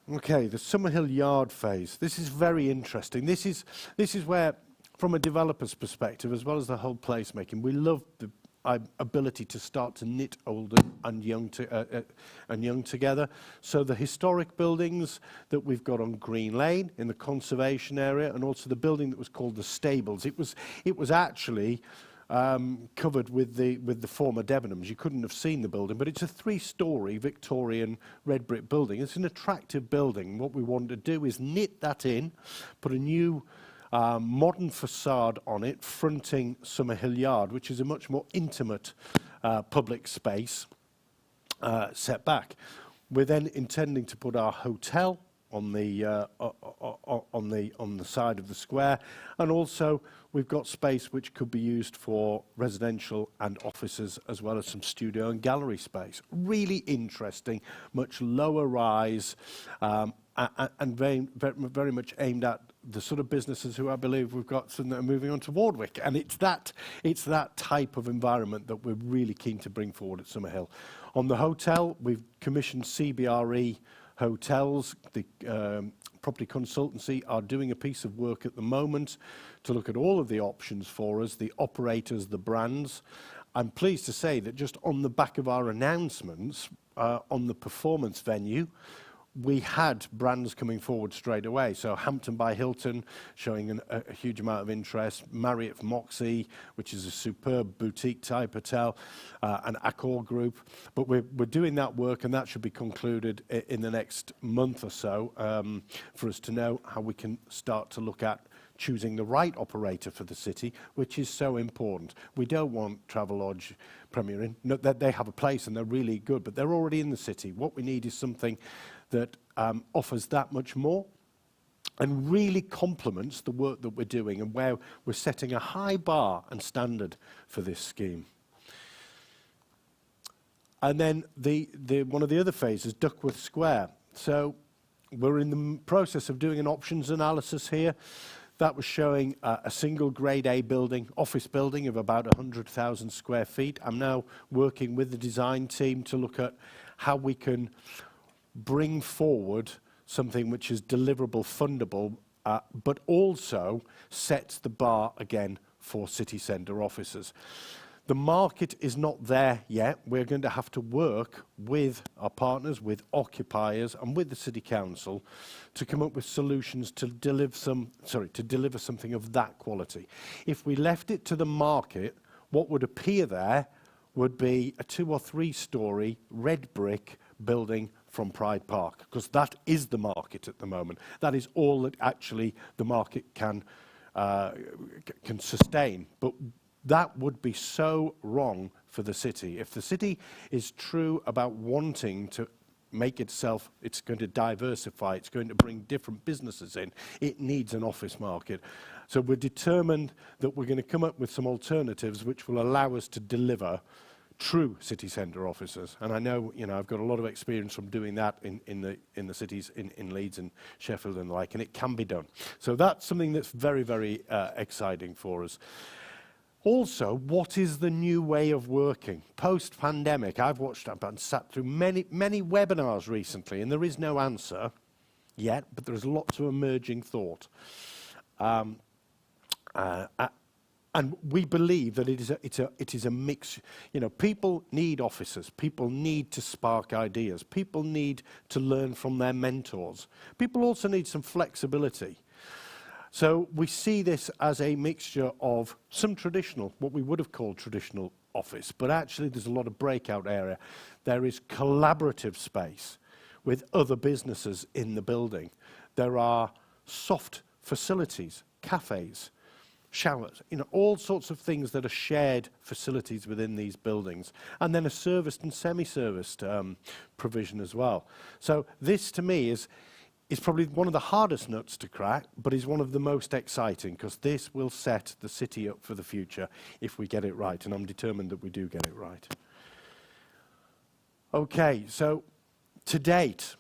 Okay, the Summerhill Yard phase. This is very interesting. This is where, from a developer's perspective, as well as the whole placemaking, we love the ability to start to knit old and young together. So the historic buildings that we've got on Green Lane in the conservation area, and also the building that was called the Stables. It was actually covered with the former Debenhams. You couldn't have seen the building, but it's a 3-storey Victorian red brick building. It's an attractive building. What we want to do is knit that in, put a new modern facade on it, fronting Summerhill Yard, which is a much more intimate public space set back. We're then intending to put our hotel on the side of the square, and also we've got space which could be used for residential and offices, as well as some studio and gallery space. Really interesting, much lower rise, and very much aimed at the sort of businesses who I believe we've got some that are moving on to Wardwick. And it's that type of environment that we're really keen to bring forward at Summerhill. On the hotel, we've commissioned CBRE Hotels. The property consultancy are doing a piece of work at the moment to look at all of the options for us, the operators, the brands. I'm pleased to say that just on the back of our announcements on the performance venue, we had brands coming forward straight away. So Hampton by Hilton showing a huge amount of interest, Marriott Moxie, which is a superb boutique type hotel, and Accor Group. But we're doing that work, and that should be concluded in the next month or so for us to know how we can start to look at choosing the right operator for the city, which is so important. We don't want Travelodge, Premier Inn. No, they have a place and they're really good, but they're already in the city. What we need is something that offers that much more and really complements the work that we're doing, and where we're setting a high bar and standard for this scheme. And then one of the other phases, Duckworth Square. So we're in the process of doing an options analysis here. That was showing a single grade A building, office building of about 100,000 square feet. I'm now working with the design team to look at how we can bring forward something which is deliverable, fundable, but also sets the bar again for city centre offices. The market is not there yet. We're going to have to work with our partners, with occupiers, and with the City Council to come up with solutions to deliver something of that quality. If we left it to the market, what would appear there would be a 2 or 3 storey red brick building from Pride Park, because that is the market at the moment. That is all that actually the market can sustain. But that would be so wrong for the city. If the city is true about wanting to make itself, it's going to diversify, it's going to bring different businesses in, it needs an office market. So we're determined that we're going to come up with some alternatives which will allow us to deliver true city centre offices. And I know, I've got a lot of experience from doing that in the cities in Leeds and Sheffield and the like, and it can be done. So that's something that's very, very exciting for us. Also, what is the new way of working? Post-pandemic, I've sat through many webinars recently, and there is no answer yet, but there's lots of emerging thought. And we believe that it is a mix. People need offices. People need to spark ideas. People need to learn from their mentors. People also need some flexibility. So we see this as a mixture of some traditional, what we would have called traditional office, but actually there's a lot of breakout area. There is collaborative space with other businesses in the building. There are soft facilities, cafes, showers, all sorts of things that are shared facilities within these buildings. And then a serviced and semi-serviced provision as well. So this to me is probably one of the hardest nuts to crack, but is one of the most exciting, because this will set the city up for the future if we get it right, and I'm determined that we do get it right. Okay, so to date,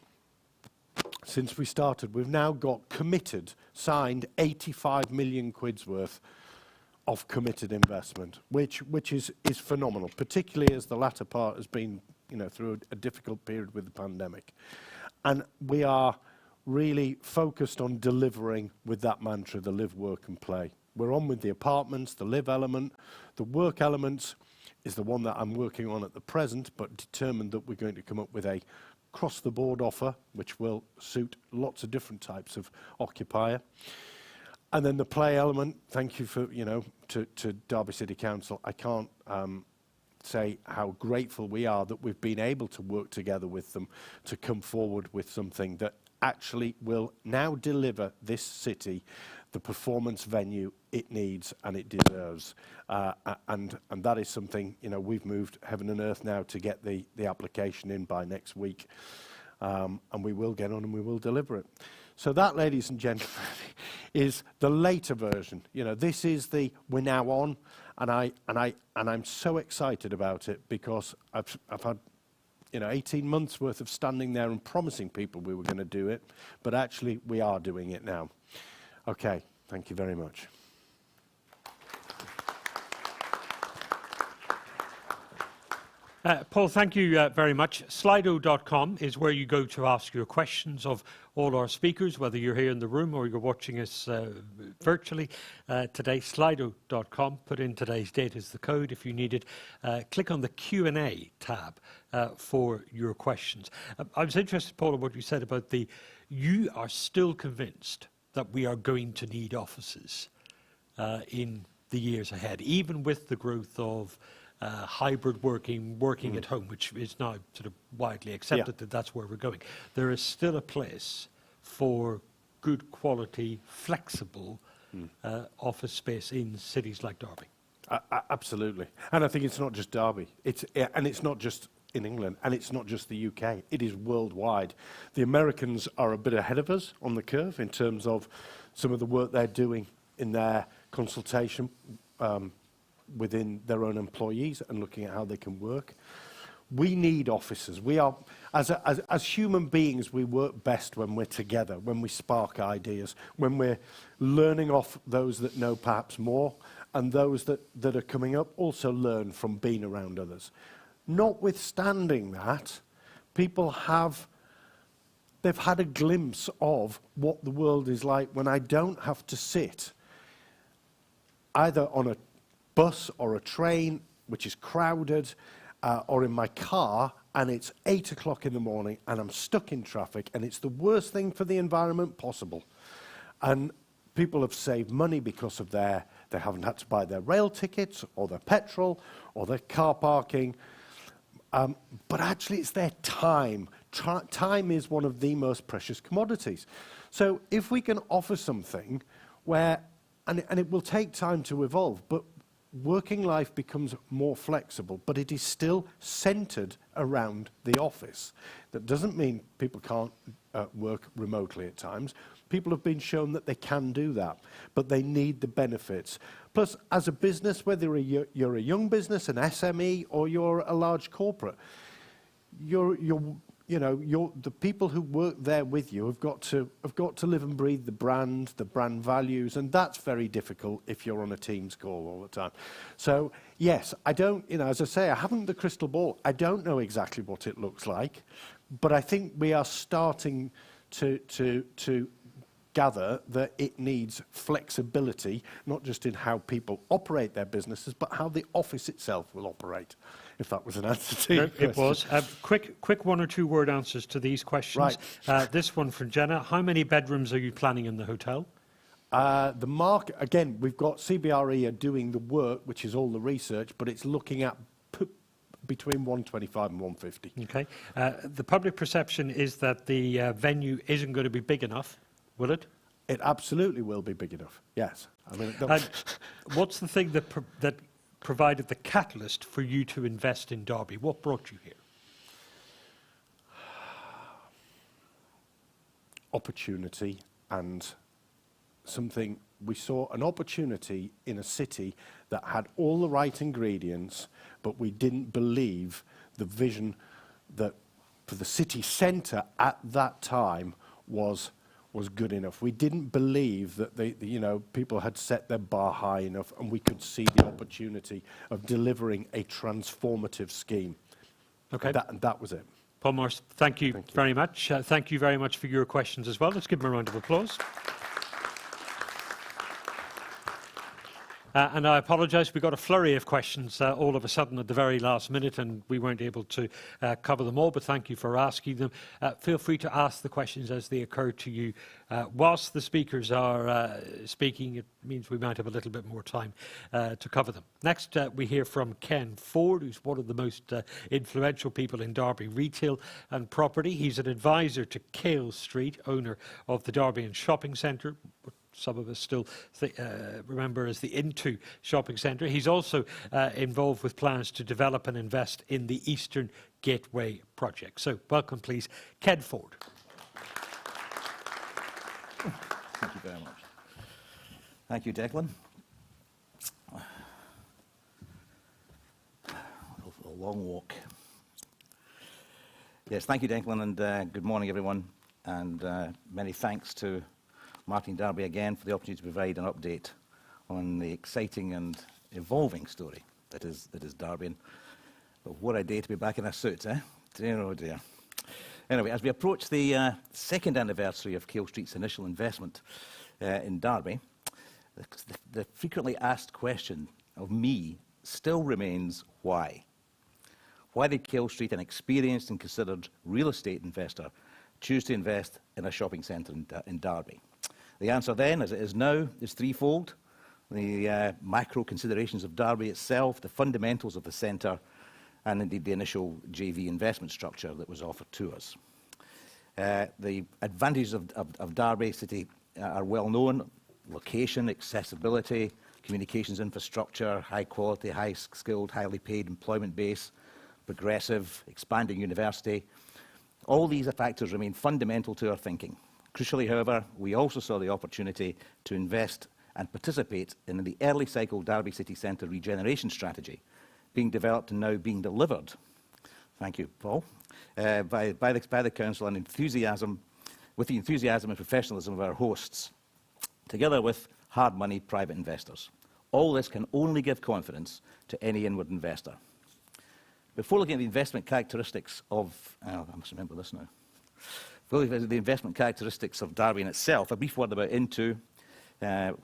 since we started, we've now got committed, signed 85 million quid's worth of committed investment, which is phenomenal, particularly as the latter part has been, through a difficult period with the pandemic. And we are really focused on delivering with that mantra, the live, work and play. We're on with the apartments, the live element. The work elements is the one that I'm working on at the present, but determined that we're going to come up with a across-the-board offer, which will suit lots of different types of occupier. And then the play element, thank you for, to Derby City Council. I can't say how grateful we are that we've been able to work together with them to come forward with something that actually will now deliver this city the performance venue it needs and it deserves. And that is something, we've moved heaven and earth now to get the application in by next week. And we will get on and we will deliver it. So that, ladies and gentlemen, is the later version. This is we're now on, and I'm so excited about it because I've had 18 months worth of standing there and promising people we were going to do it, but actually we are doing it now. Okay, thank you very much.
Paul, thank you very much. Slido.com is where you go to ask your questions of all our speakers, whether you're here in the room or you're watching us virtually today. Slido.com, put in today's date as the code if you need it. Click on the Q&A tab for your questions. I was interested, Paul, in what you said about you are still convinced that we are going to need offices in the years ahead, even with the growth of hybrid working at home, which is now sort of widely accepted that that's where we're going. There is still a place for good quality, flexible office space in cities like Derby.
Absolutely. And I think it's not just Derby. And it's not just in England, and it's not just the UK. It is worldwide. The Americans are a bit ahead of us on the curve in terms of some of the work they're doing in their consultation within their own employees and looking at how they can work. We need offices. We are, as human beings, we work best when we're together, when we spark ideas, when we're learning off those that know perhaps more, and those that are coming up also learn from being around others. Notwithstanding that, they've had a glimpse of what the world is like when I don't have to sit either on a bus or a train, which is crowded, or in my car, and it's 8 o'clock in the morning, and I'm stuck in traffic, and it's the worst thing for the environment possible. And people have saved money because of they haven't had to buy their rail tickets, or their petrol, or their car parking. But actually, it's their time. Time is one of the most precious commodities. So if we can offer something where, and it will take time to evolve, but working life becomes more flexible, but it is still centred around the office. That doesn't mean people can't work remotely at times. People have been shown that they can do that, but they need the benefits. Plus, as a business, whether you're a young business, an SME, or you're a large corporate, the people who work there with you have got to live and breathe the brand values, and that's very difficult if you're on a Teams call all the time. So yes, I don't, as I say, I haven't the crystal ball. I don't know exactly what it looks like, but I think we are starting to gather that it needs flexibility, not just in how people operate their businesses, but how the office itself will operate. If that was an answer to your question.
It was. Quick 1 or 2 word answers to these questions.
Right.
This one from Jenna. How many bedrooms are you planning in the hotel?
The market, again, we've got CBRE are doing the work, which is all the research, but it's looking at between 125 and 150.
Okay. The public perception is that the venue isn't going to be big enough. Will it?
It absolutely will be big enough, yes. I mean,
what's the thing that provided the catalyst for you to invest in Derby? What brought you here?
Opportunity, and something, we saw an opportunity in a city that had all the right ingredients, but we didn't believe the vision that for the city centre at that time was good enough. We didn't believe that people had set their bar high enough, and we could see the opportunity of delivering a transformative scheme.
Okay.
And that was it.
Paul Morris, thank you very much. Thank you very much for your questions as well. Let's give him a round of applause. And I apologise, we got a flurry of questions all of a sudden at the very last minute, and we weren't able to cover them all, but thank you for asking them. Feel free to ask the questions as they occur to you. Whilst the speakers are speaking, it means we might have a little bit more time to cover them. Next, we hear from Ken Ford, who's one of the most influential people in Derby retail and property. He's an advisor to Cale Street, owner of the Derby and Shopping Centre, some of us still remember as the Into Shopping Centre. He's also involved with plans to develop and invest in the Eastern Gateway project. So welcome, please, Ken Ford.
Thank you very much. Thank you, Declan. A long walk. Yes, thank you, Declan, and good morning, everyone. And many thanks to Martin Darby again for the opportunity to provide an update on the exciting and evolving story that is Derby. But what a day to be back in a suit, eh? Dear, oh dear. Anyway, as we approach the second anniversary of Cale Street's initial investment in Derby, the frequently asked question of me still remains why? Why did Cale Street, an experienced and considered real estate investor, choose to invest in a shopping centre in Derby? The answer then, as it is now, is threefold. The macro considerations of Derby itself, the fundamentals of the centre, and indeed the initial JV investment structure that was offered to us. The advantages of Derby City are well known: location, accessibility, communications infrastructure, high quality, high skilled, highly paid employment base, progressive, expanding university. All these factors remain fundamental to our thinking. Crucially, however, we also saw the opportunity to invest and participate in the early cycle Derby City Centre regeneration strategy being developed and now being delivered, thank you, Paul, by the Council, and with the enthusiasm and professionalism of our hosts, together with hard money private investors. All this can only give confidence to any inward investor. Before looking at the investment characteristics of, I must remember this now. Before looking at the investment characteristics of Derby in itself, a brief word about Into, and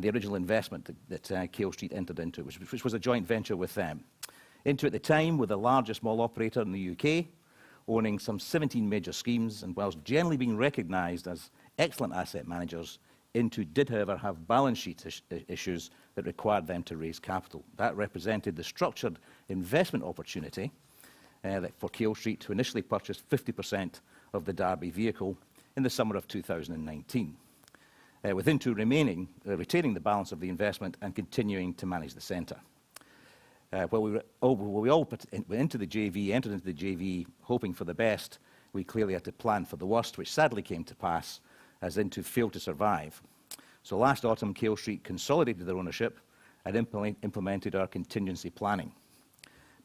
the original investment that Cale Street entered into, which was a joint venture with them. Into at the time were the largest mall operator in the UK, owning some 17 major schemes, and whilst generally being recognised as excellent asset managers, Into did, however, have balance sheet issues that required them to raise capital. That represented the structured investment opportunity for Cale Street to initially purchase 50% of the Derby vehicle in the summer of 2019, with Into retaining the balance of the investment and continuing to manage the centre. We all entered into the JV hoping for the best. We clearly had to plan for the worst, which sadly came to pass as Into failed to survive. So last autumn, Cale Street consolidated their ownership and implemented our contingency planning,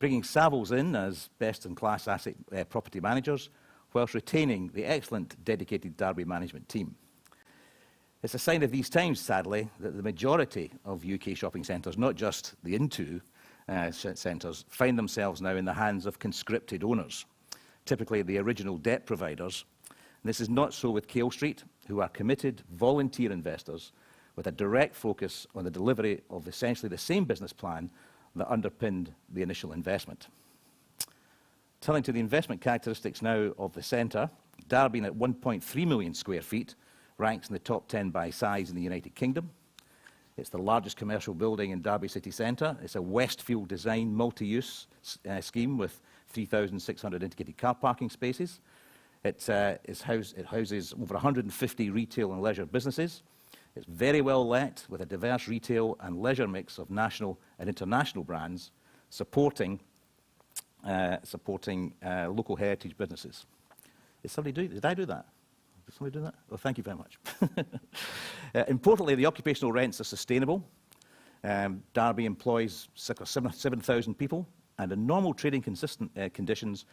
bringing Savills in as best-in-class asset property managers, whilst retaining the excellent dedicated Derby management team. It's a sign of these times, sadly, that the majority of UK shopping centres, not just the Into centres, find themselves now in the hands of conscripted owners, typically the original debt providers. And this is not so with Cale Street, who are committed volunteer investors with a direct focus on the delivery of essentially the same business plan that underpinned the initial investment. Turning to the investment characteristics now of the centre, Derby, at 1.3 million square feet, ranks in the top 10 by size in the United Kingdom. It's the largest commercial building in Derby City Centre. It's a Westfield design multi-use scheme with 3,600 indicated car parking spaces. It houses over 150 retail and leisure businesses. It's very well let, with a diverse retail and leisure mix of national and international brands, supporting local heritage businesses. Did I do that? Did somebody do that? Well, thank you very much. Importantly, the occupational rents are sustainable. Derby employs circa 7,000 people, and in normal trading conditions,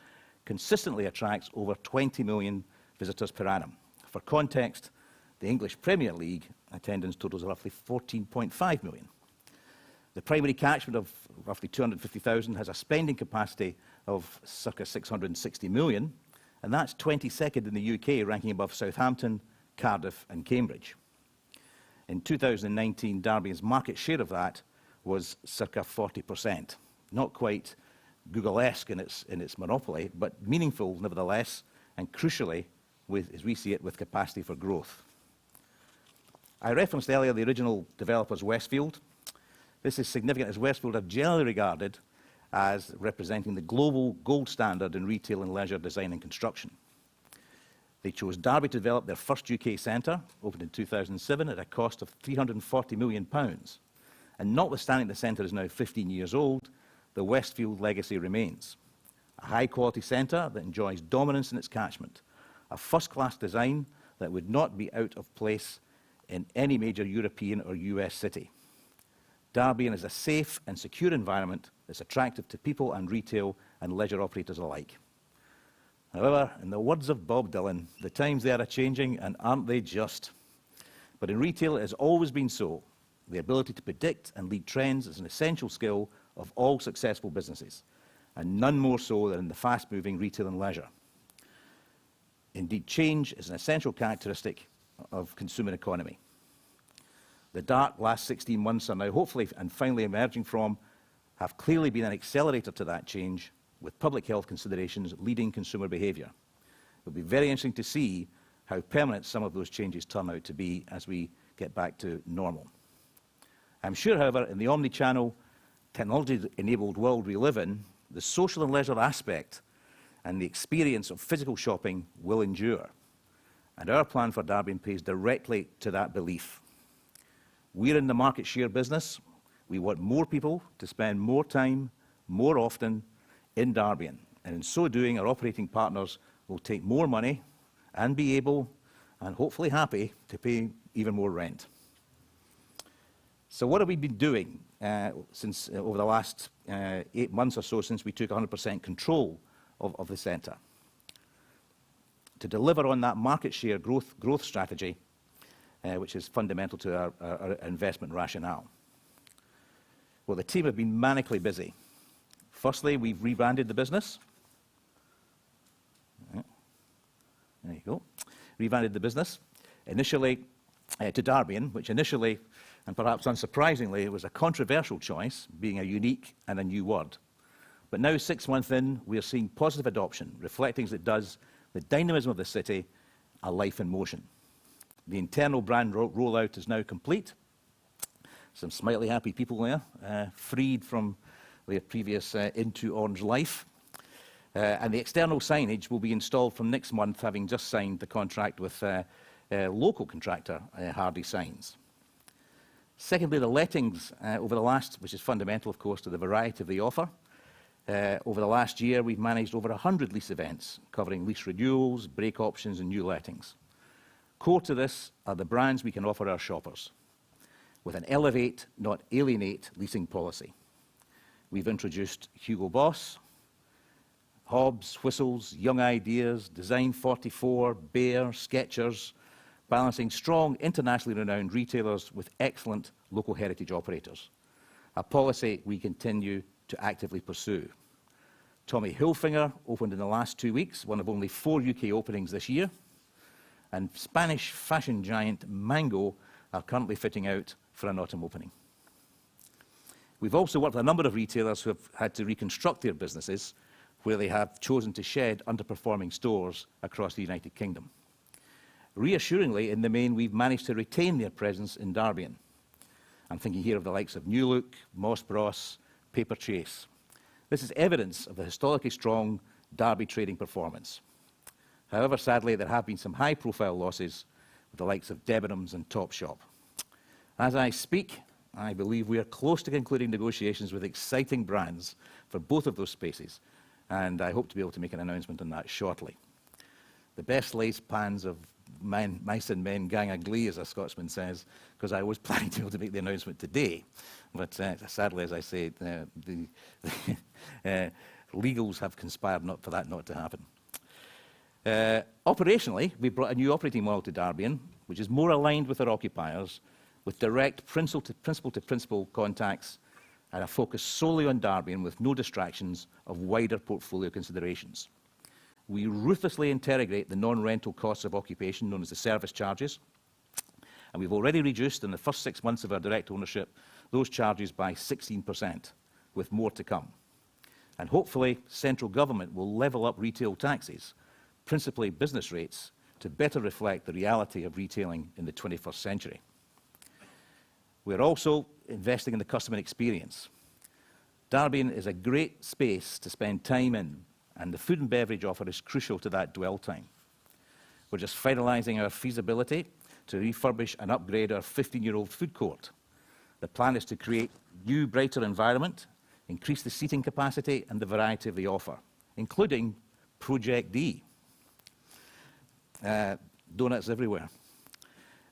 consistently attracts over 20 million visitors per annum. For context, the English Premier League attendance totals roughly 14.5 million. The primary catchment of roughly 250,000 has a spending capacity of circa 660 million, and that's 22nd in the UK, ranking above Southampton, Cardiff and Cambridge. In 2019, Derby's market share of that was circa 40%. Not quite Google-esque in its monopoly, but meaningful nevertheless, and crucially, as we see it, with capacity for growth. I referenced earlier the original developers, Westfield. This is significant as Westfield are generally regarded as representing the global gold standard in retail and leisure design and construction. They chose Derby to develop their first UK centre, opened in 2007 at a cost of £340 million. And notwithstanding the centre is now 15 years old, the Westfield legacy remains. A high-quality centre that enjoys dominance in its catchment, a first-class design that would not be out of place in any major European or US city. Derby is a safe and secure environment that's attractive to people and retail and leisure operators alike. However, in the words of Bob Dylan, the times they are a-changing, and aren't they just? But in retail, it has always been so. The ability to predict and lead trends is an essential skill of all successful businesses, and none more so than in the fast-moving retail and leisure. Indeed, change is an essential characteristic of consumer economy. The dark last 16 months are now hopefully and finally emerging from have clearly been an accelerator to that change, with public health considerations leading consumer behaviour. It will be very interesting to see how permanent some of those changes turn out to be as we get back to normal. I'm sure, however, in the omni-channel, technology-enabled world we live in, the social and leisure aspect and the experience of physical shopping will endure. And our plan for Derby pays directly to that belief. We're in the market share business. We want more people to spend more time, more often, in Derby. And in so doing, our operating partners will take more money and be able, and hopefully happy, to pay even more rent. So what have we been doing since over the last 8 months or so since we took 100% control of the centre? To deliver on that market share growth strategy, which is fundamental to our investment rationale. Well, the team have been manically busy. Firstly, we've rebranded the business. There you go. Rebranded the business, initially to Derbian, which initially, and perhaps unsurprisingly, was a controversial choice, being a unique and a new word. But now, 6 months in, we are seeing positive adoption, reflecting as it does the dynamism of the city, a life in motion. The internal brand rollout is now complete. Some smiley happy people there, freed from their previous Into Orange life. And the external signage will be installed from next month, having just signed the contract with local contractor Hardy Signs. Secondly, the lettings over the last, which is fundamental, of course, to the variety of the offer. Over the last year, we've managed over 100 lease events, covering lease renewals, break options, and new lettings. Core to this are the brands we can offer our shoppers, with an elevate, not alienate, leasing policy. We've introduced Hugo Boss, Hobbs, Whistles, Young Ideas, Design 44, Bear, Skechers, balancing strong, internationally renowned retailers with excellent local heritage operators, a policy we continue to actively pursue. Tommy Hilfiger opened in the last 2 weeks, one of only 4 UK openings this year, and Spanish fashion giant Mango are currently fitting out for an autumn opening. We've also worked with a number of retailers who have had to reconstruct their businesses, where they have chosen to shed underperforming stores across the United Kingdom. Reassuringly, in the main, we've managed to retain their presence in Derby. I'm thinking here of the likes of New Look, Moss Bros, Paper Chase. This is evidence of the historically strong Derby trading performance. However, sadly, there have been some high-profile losses with the likes of Debenhams and Topshop. As I speak, I believe we are close to concluding negotiations with exciting brands for both of those spaces, and I hope to be able to make an announcement on that shortly. The best lace pans of mice and men gang a glee, as a Scotsman says, because I was planning to be able to make the announcement today. But sadly, as I say, the legals have conspired for that not to happen. Operationally, we brought a new operating model to Derby, which is more aligned with our occupiers, with direct principal-to-principal contacts and a focus solely on Derby with no distractions of wider portfolio considerations. We ruthlessly interrogate the non-rental costs of occupation, known as the service charges, And we've already reduced, in the first 6 months of our direct ownership, those charges by 16%, with more to come. And hopefully, central government will level up retail taxes, principally business rates, to better reflect the reality of retailing in the 21st century. We're also investing in the customer experience. Derby is a great space to spend time in, and the food and beverage offer is crucial to that dwell time. We're just finalising our feasibility to refurbish and upgrade our 15-year-old food court. The plan is to create a new, brighter environment, increase the seating capacity and the variety of the offer, including Project D. Donuts everywhere,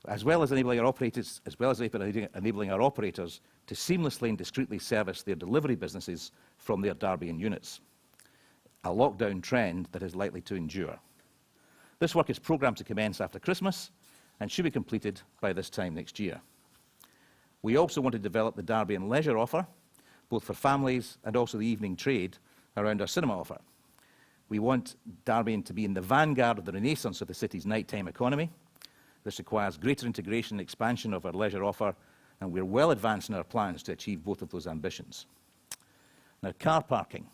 as well as enabling our operators, to seamlessly and discreetly service their delivery businesses from their Derbian units, a lockdown trend that is likely to endure. This work is programmed to commence after Christmas and should be completed by this time next year. We also want to develop the Derbian leisure offer, both for families and also the evening trade around our cinema offer. We want Derby to be in the vanguard of the renaissance of the city's nighttime economy. This requires greater integration and expansion of our leisure offer, and we're well advanced in our plans to achieve both of those ambitions. Now, car parking.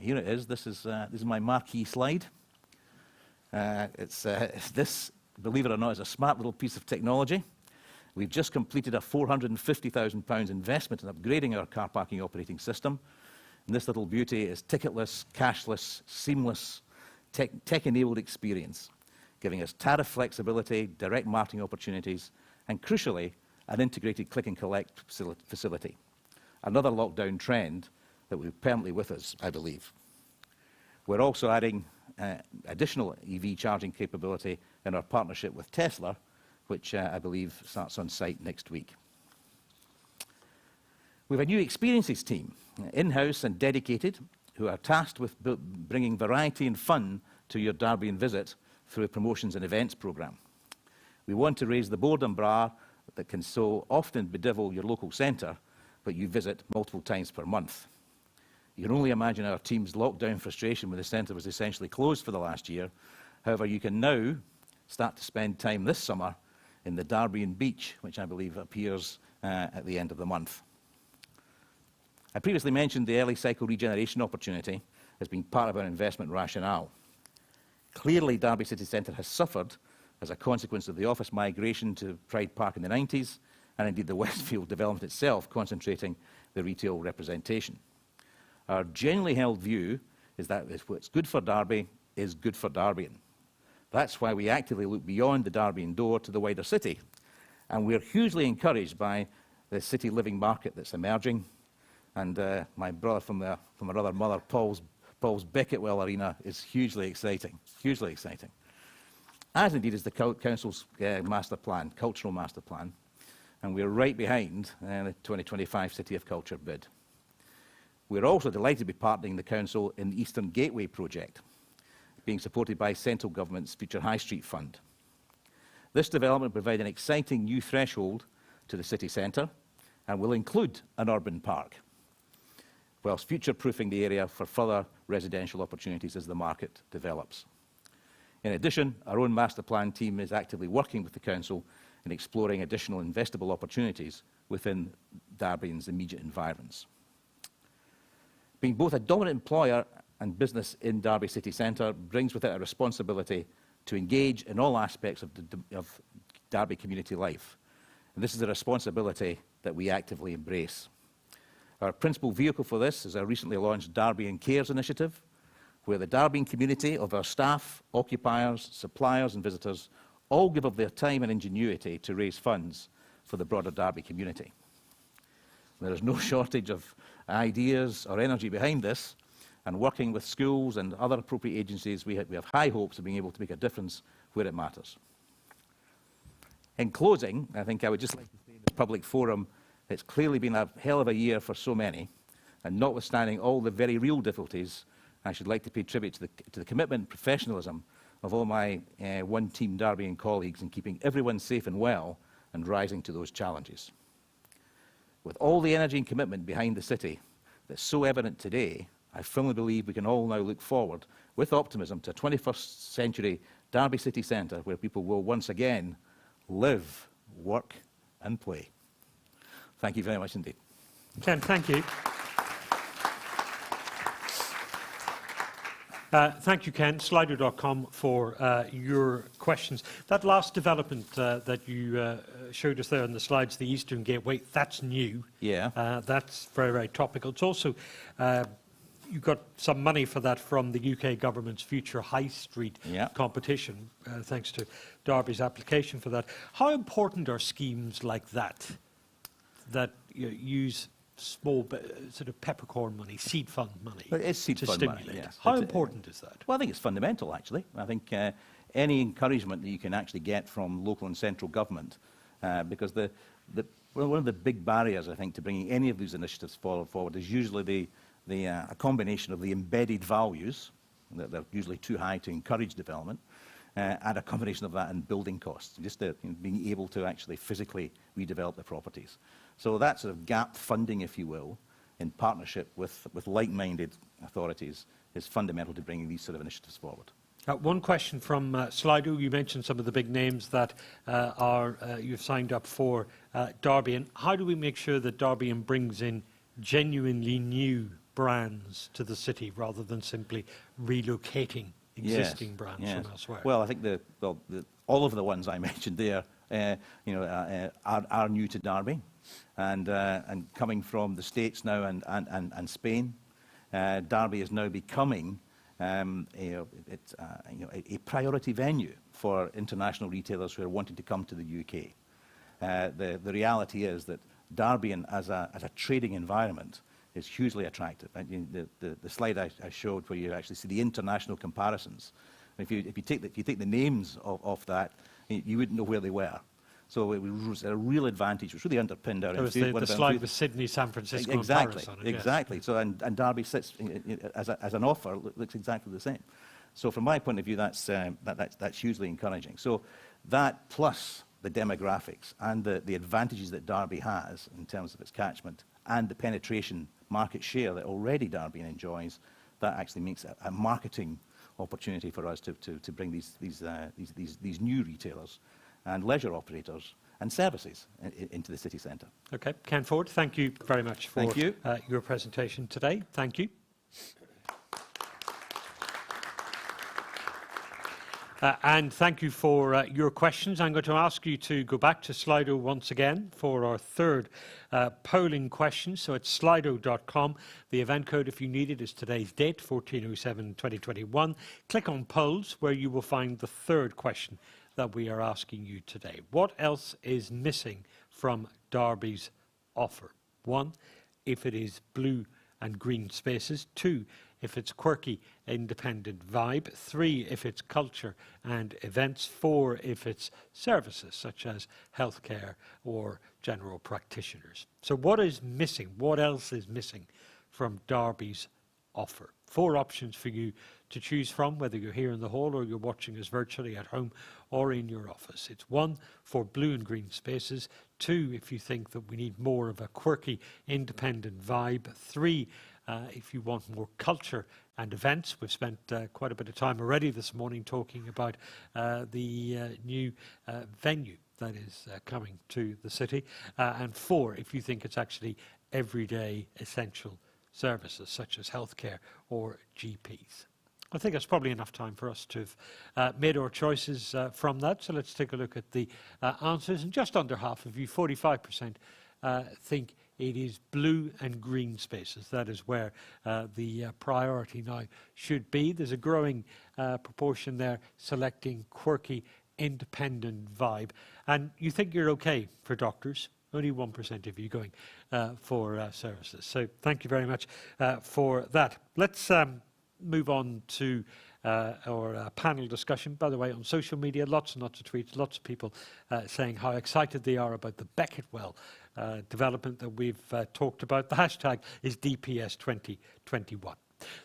Here it is. This is my marquee slide. This, believe it or not, is a smart little piece of technology. We've just completed a £450,000 investment in upgrading our car parking operating system. And this little beauty is ticketless, cashless, seamless, tech-enabled experience, giving us tariff flexibility, direct marketing opportunities, and crucially, an integrated click and collect facility. Another lockdown trend that will be permanently with us, I believe. We're also adding additional EV charging capability in our partnership with Tesla, which I believe starts on site next week. We have a new experiences team, in-house and dedicated, who are tasked with bringing variety and fun to your Derbian visit through a promotions and events programme. We want to raise the boredom bar that can so often bedevil your local centre, but you visit multiple times per month. You can only imagine our team's lockdown frustration when the centre was essentially closed for the last year. However, you can now start to spend time this summer in the Derbian Beach, which I believe appears at the end of the month. I previously mentioned the early cycle regeneration opportunity as being part of our investment rationale. Clearly, Derby City Centre has suffered as a consequence of the office migration to Pride Park in the 90s, and indeed the Westfield development itself concentrating the retail representation. Our genuinely held view is that what's good for Derby is good for Derbian. That's why we actively look beyond the Derbian door to the wider city, and we're hugely encouraged by the city living market that's emerging. And my brother from our other mother, Paul's Beckettwell Arena, is hugely exciting, as indeed is the Council's master plan, cultural master plan, and we're right behind the 2025 City of Culture bid. We're also delighted to be partnering the Council in the Eastern Gateway project, being supported by Central Government's Future High Street Fund. This development will provide an exciting new threshold to the city centre and will include an urban park, whilst future-proofing the area for further residential opportunities as the market develops. In addition, our own master plan team is actively working with the Council in exploring additional investable opportunities within Derbian's immediate environs. Being both a dominant employer and business in Derby City Centre brings with it a responsibility to engage in all aspects of Derby community life. And this is a responsibility that we actively embrace. Our principal vehicle for this is our recently launched Derbian Cares initiative, where the Derbian community of our staff, occupiers, suppliers and visitors all give of their time and ingenuity to raise funds for the broader Derby community. There is no shortage of ideas or energy behind this, and working with schools and other appropriate agencies, we have high hopes of being able to make a difference where it matters. In closing, I think I would just like to say in the public forum, it's clearly been a hell of a year for so many, and notwithstanding all the very real difficulties, I should like to pay tribute to the commitment and professionalism of all my One Team Derbian colleagues in keeping everyone safe and well and rising to those challenges. With all the energy and commitment behind the city that's so evident today, I firmly believe we can all now look forward with optimism to a 21st century Derby City Centre where people will once again live, work and play. Thank you very much indeed.
Ken, thank you. Thank you, Ken. Slido.com for your questions. That last development that you showed us there on the slides, the Eastern Gateway, that's new.
Yeah.
That's very, very topical. It's also, you got some money for that from the UK government's Future High Street competition, thanks to Derby's application for that. How important are schemes like that, that use small sort of peppercorn money, seed fund money,
it's seed
to
fund
stimulate?
money, yes.
How important is that?
Well, I think it's fundamental, actually. I think any encouragement that you can actually get from local and central government, because one of the big barriers, I think, to bringing any of these initiatives forward is usually a combination of the embedded values, that they're usually too high to encourage development, and a combination of that and building costs, just being able to actually physically redevelop the properties. So that sort of gap funding, if you will, in partnership with like-minded authorities is fundamental to bringing these sort of initiatives forward.
One question from Slido. You mentioned some of the big names that you've signed up for Derby. And how do we make sure that Derby brings in genuinely new brands to the city rather than simply relocating existing brands from elsewhere?
Well, I think all of the ones I mentioned there are new to Derby. And coming from the States now and Spain, Derby is now becoming a priority venue for international retailers who are wanting to come to the UK. The reality is that Derby as a trading environment is hugely attractive. The slide I showed where you actually see the international comparisons, if you take the names of that, you wouldn't know where they were. So it was a real advantage, which really underpinned our enthusiasm.
The slide with Sydney, San Francisco,
exactly,
and Paris on it.
Exactly. So and Derby sits as an offer looks exactly the same. So from my point of view, that's hugely encouraging. So that plus the demographics and the advantages that Derby has in terms of its catchment and the penetration market share that already Derby enjoys, that actually makes a marketing opportunity for us to bring these new retailers and leisure operators and services into the city centre.
Okay, Ken Ford, thank you very much for your presentation today. Thank you. And thank you for your questions. I'm going to ask you to go back to Slido once again for our third polling question. So it's slido.com. The event code, if you need it, is today's date, 14/07/2021. Click on polls, where you will find the third question that we are asking you today. What else is missing from Derby's offer? 1, if it is blue and green spaces. 2, if it's quirky, independent vibe. 3, if it's culture and events. 4, if it's services such as healthcare or general practitioners. So what is missing? What else is missing from Derby's offer? 4 options for you to choose from, whether you're here in the hall or you're watching us virtually at home or in your office. It's 1 for blue and green spaces. 2, if you think that we need more of a quirky, independent vibe. 3, if you want more culture and events. We've spent quite a bit of time already this morning talking about the new venue that is coming to the city. And 4, if you think it's actually everyday essential services such as healthcare or GPs. I think that's probably enough time for us to have made our choices from that. So let's take a look at the answers. And just under half of you, 45%, think it is blue and green spaces. That is where the priority now should be. There's a growing proportion there selecting quirky, independent vibe. And you think you're okay for doctors. Only 1% of you going for services. So thank you very much for that. Let's move on to our panel discussion. By the way, on social media, lots and lots of tweets, lots of people saying how excited they are about the Beckettwell development that we've talked about. The hashtag is DPS 2021.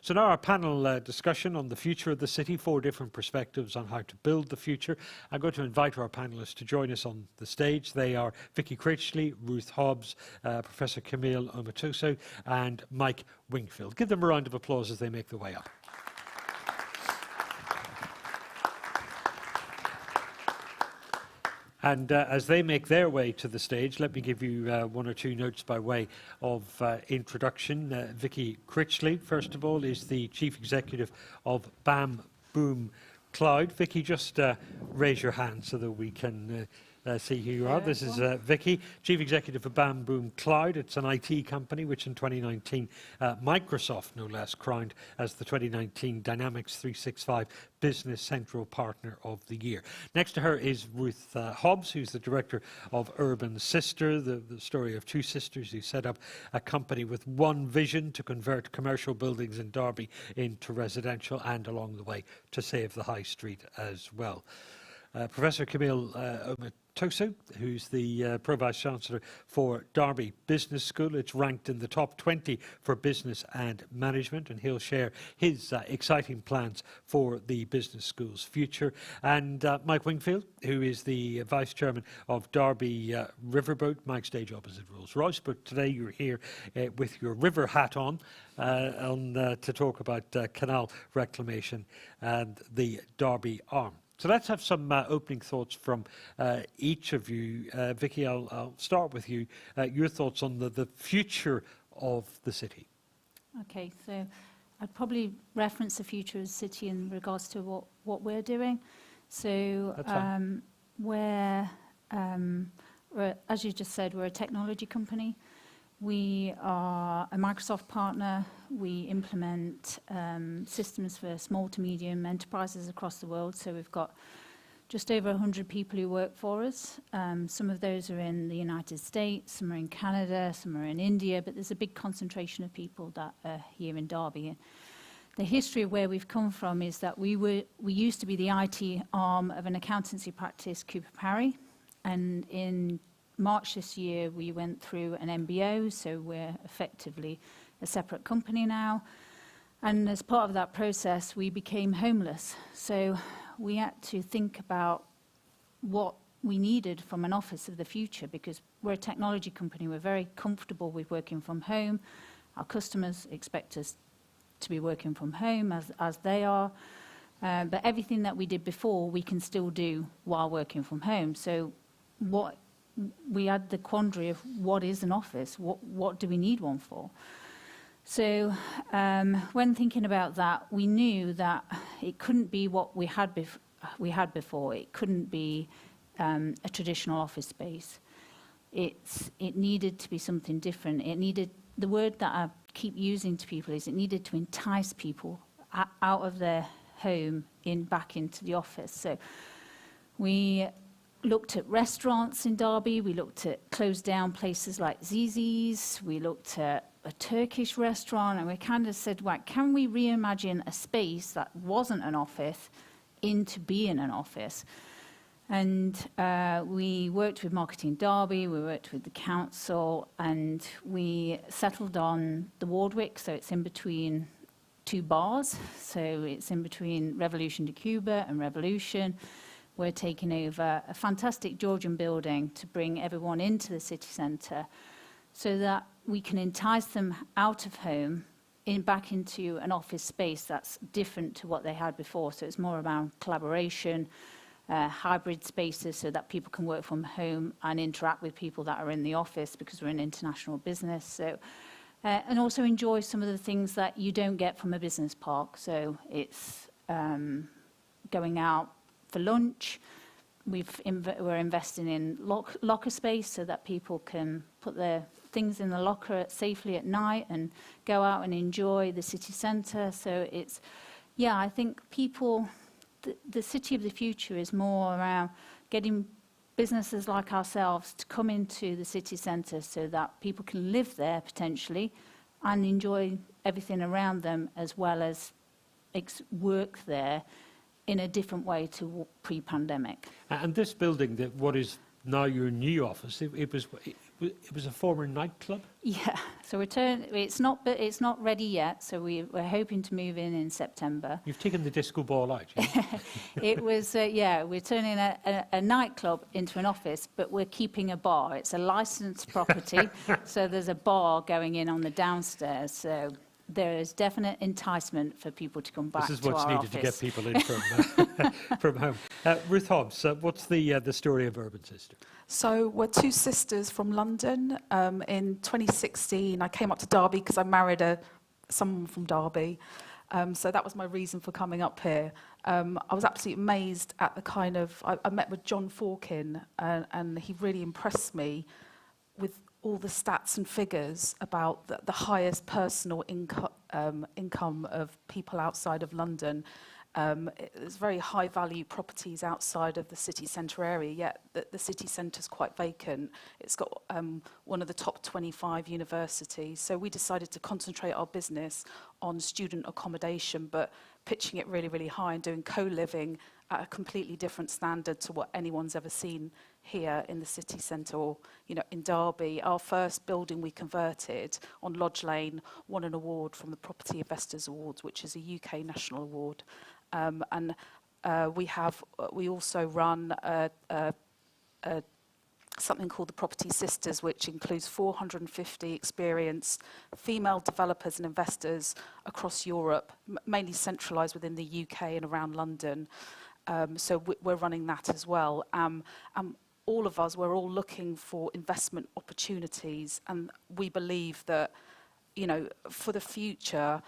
So now our panel discussion on the future of the city, 4 different perspectives on how to build the future. I'm going to invite our panellists to join us on the stage. They are Vicky Critchley, Ruth Hobbs, Professor Camille Omatoso and Mike Wingfield. Give them a round of applause as they make their way up. And as they make their way to the stage, let me give you one or two notes by way of introduction. Vicky Critchley, first of all, is the Chief Executive of BAM Boom Cloud. Vicky, just raise your hand so that we can see who you are. This is Vicky, Chief Executive of BAM Boom Cloud. It's an IT company which in 2019 Microsoft, no less, crowned as the 2019 Dynamics 365 Business Central Partner of the Year. Next to her is Ruth Hobbs, who's the Director of Urban Sister, the story of two sisters who set up a company with one vision to convert commercial buildings in Derby into residential, and along the way to save the high street as well. Professor Camille Omatoso, who's the Pro-Vice-Chancellor for Derby Business School. It's ranked in the top 20 for business and management, and he'll share his exciting plans for the business school's future. And Mike Wingfield, who is the Vice Chairman of Derby Riverboat. Mike's day job is at Rolls-Royce, but today you're here with your river hat on to talk about canal reclamation and the Derby Arm. So let's have some opening thoughts from each of you. Vicky, I'll start with you. Your thoughts on the future of the city.
Okay, so I'd probably reference the future of the city in regards to what we're doing. So we're, as you just said, we're a technology company. We are a Microsoft partner. We implement systems for small to medium enterprises across the world. So we've got just over 100 people who work for us. Some of those are in the United States, some are in Canada, some are in India, but there's a big concentration of people that are here in Derby. The history of where we've come from is that we used to be the IT arm of an accountancy practice, Cooper Parry, and in March this year, we went through an MBO, so we're effectively a separate company now. And as part of that process, we became homeless. So we had to think about what we needed from an office of the future, because we're a technology company. We're very comfortable with working from home. Our customers expect us to be working from home as they are. But everything that we did before, we can still do while working from home. So we had the quandary of what is an office? What do we need one for? So when thinking about that, we knew that it couldn't be what we had before. It couldn't be a traditional office space. It needed to be something different. It needed, the word that I keep using to people is, it needed to entice people out of their home back into the office. So we looked at restaurants in Derby. We looked at closed down places like Zizi's. We looked at a Turkish restaurant, and we kind of said, well, can we reimagine a space that wasn't an office into being an office? And we worked with Marketing Derby, we worked with the council, and we settled on the Wardwick, so it's in between two bars. So it's in between Revolution de Cuba and Revolution. We're taking over a fantastic Georgian building to bring everyone into the city centre so that we can entice them out of home back into an office space that's different to what they had before. So it's more around collaboration, hybrid spaces so that people can work from home and interact with people that are in the office, because we're an international business. So, and also enjoy some of the things that you don't get from a business park. So it's going out for lunch. We're investing in locker space so that people can put their things in the locker safely at night and go out and enjoy the city centre. So it's, yeah, I think people, the city of the future is more around getting businesses like ourselves to come into the city centre so that people can live there potentially and enjoy everything around them, as well as work there in a different way to pre-pandemic. And
this building, what is now your new office, it was a former nightclub?
Yeah, so it's not ready yet, so we're hoping to move in September.
You've taken the disco ball out.
It was, yeah, we're turning a nightclub into an office, but we're keeping a bar. It's a licensed property, so there's a bar going in on the downstairs. So there is definite enticement for people to come back
This is
to
what's
our
needed
office.
to get people in from home. Ruth Hobbs, what's the story of Urban Sister?
So we're two sisters from London. In 2016, I came up to Derby because I married someone from Derby. So that was my reason for coming up here. I was absolutely amazed at the kind of... I met with John Forkin, and he really impressed me with all the stats and figures about the highest personal income of people outside of London. There's very high value properties outside of the city centre area, yet the city centre's quite vacant. It's got one of the top 25 universities. So we decided to concentrate our business on student accommodation, but pitching it really, really high and doing co-living at a completely different standard to what anyone's ever seen here in the city centre or, you know, in Derby. Our first building we converted on Lodge Lane won an award from the Property Investors Awards, which is a UK national award. We also run something called the Property Sisters, which includes 450 experienced female developers and investors across Europe, mainly centralised within the UK and around London. So we're running that as well. All of us, we're all looking for investment opportunities, and we believe that, you know, for the future,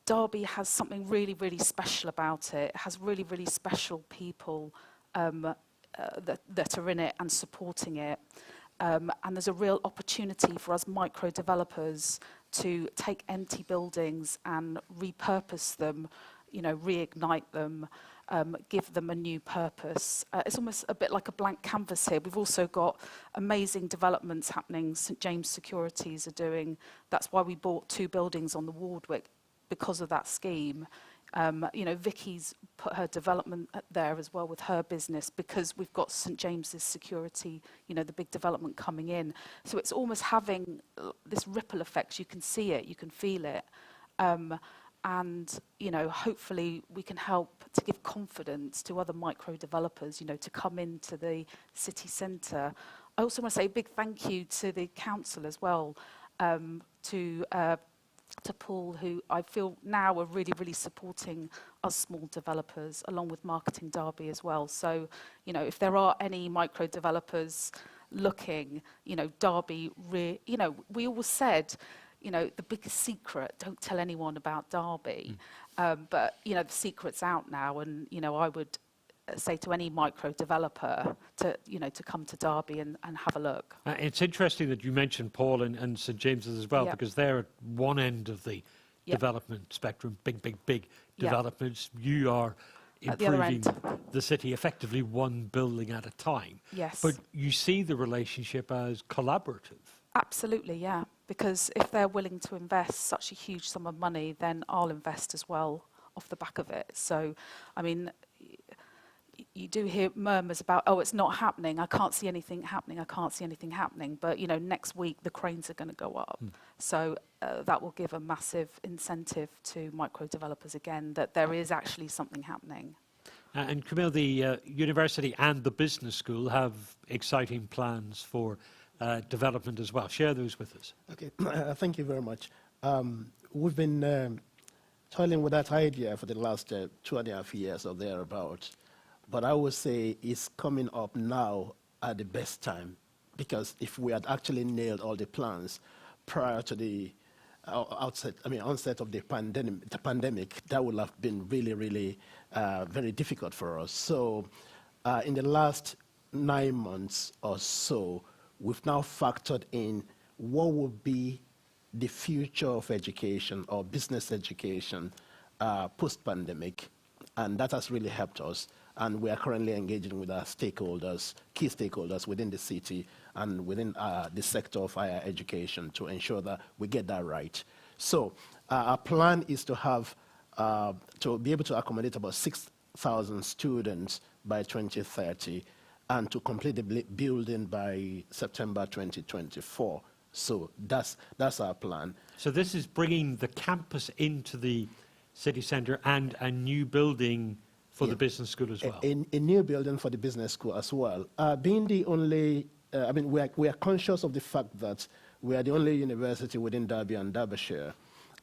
Derby has something really, really special about it. It has really, really special people that are in it and supporting it. And there's a real opportunity for us micro developers to take empty buildings and repurpose them, you know, reignite them, give them a new purpose. It's almost a bit like a blank canvas here. We've also got amazing developments happening. St James Securities are doing, that's why we bought 2 buildings on the Wardwick, because of that scheme. You know, Vicky's put her development there as well with her business, because we've got St James's Security, you know, the big development coming in. So it's almost having this ripple effect. You can see it, you can feel it. And, you know, hopefully we can help to give confidence to other micro developers, you know, to come into the city centre. I also want to say a big thank you to the council as well, to Paul, who I feel now are really, really supporting us small developers, along with Marketing Derby as well. So, you know, if there are any micro developers looking, you know, Derby, you know, we always said, you know, the biggest secret, don't tell anyone about Derby. But, you know, the secret's out now, and, you know, I would say to any micro developer to, you know, to come to Derby and have a look.
It's interesting that you mentioned Paul and St James's as well,
Yep.
because they're at one end of the
Yep.
development spectrum, big
Yep.
developments. You are
At the other
improving
end.
the city effectively one building at a time.
Yes.
But you see the relationship as collaborative.
Absolutely, yeah. Because if they're willing to invest such a huge sum of money, then I'll invest as well off the back of it. So, I mean, you do hear murmurs about, oh, it's not happening, I can't see anything happening, I can't see anything happening. But, you know, next week the cranes are going to go up. So that will give a massive incentive to micro developers again, that there is actually something happening.
And Camille, the university and the business school have exciting plans for development as well. Share those with us.
Okay, thank you very much. We've been toiling with that idea for the last 2.5 years or thereabouts. But I would say it's coming up now at the best time, because if we had actually nailed all the plans prior to the onset of the pandemic, that would have been really, really very difficult for us. So in the last 9 months or so, we've now factored in what would be the future of education or business education post-pandemic, and that has really helped us. And we are currently engaging with our stakeholders, key stakeholders within the city and within the sector of higher education to ensure that we get that right. So our plan is to have, to be able to accommodate about 6,000 students by 2030 and to complete the building by September 2024. So that's our plan.
So this is bringing the campus into the city centre and a new building for the business school as well.
A new building for the business school as well. Being the only, we are conscious of the fact that we are the only university within Derby and Derbyshire,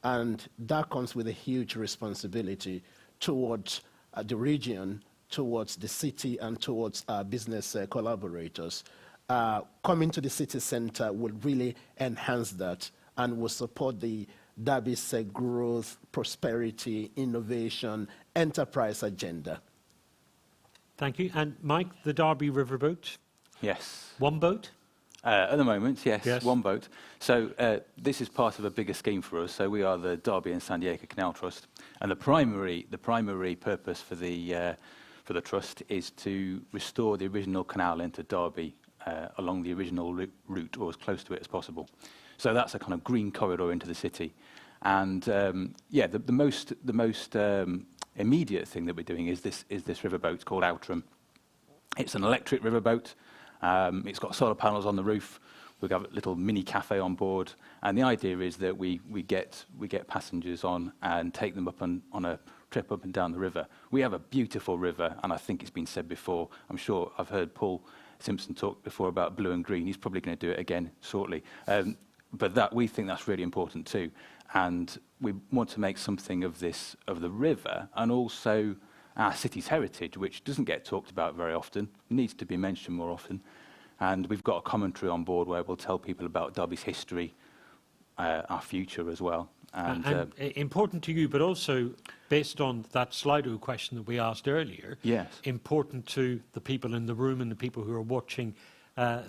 And that comes with a huge responsibility towards the region, towards the city, and towards our business collaborators. Coming to the city centre will really enhance that and will support the Derby's growth, prosperity, innovation, enterprise agenda.
Thank you. And Mike, the Derby Riverboat?
Yes.
One boat?
At the moment, yes,
Yes.
one boat. So this is part of a bigger scheme for us. So we are the Derby and San Diego Canal Trust, and the primary purpose for the trust is to restore the original canal into Derby along the original route, or as close to it as possible. So that's a kind of green corridor into the city, and yeah, the most immediate thing that we're doing is this riverboat called Outram. It's an electric riverboat. It's got solar panels on the roof. We've got a little mini cafe on board, and the idea is that we get passengers on and take them up on a trip up and down the river. We have a beautiful river, and I think it's been said before. I'm sure I've heard Paul Simpson talk before about blue and green. He's probably going to do it again shortly. But we think that's really important too, and we want to make something of the river, and also our city's heritage, which doesn't get talked about very often, needs to be mentioned more often. And we've got a commentary on board where we'll tell people about Derby's history, our future as well. And
important to you, but also based on that Slido question that we asked earlier,
yes,
important to the people in the room and the people who are watching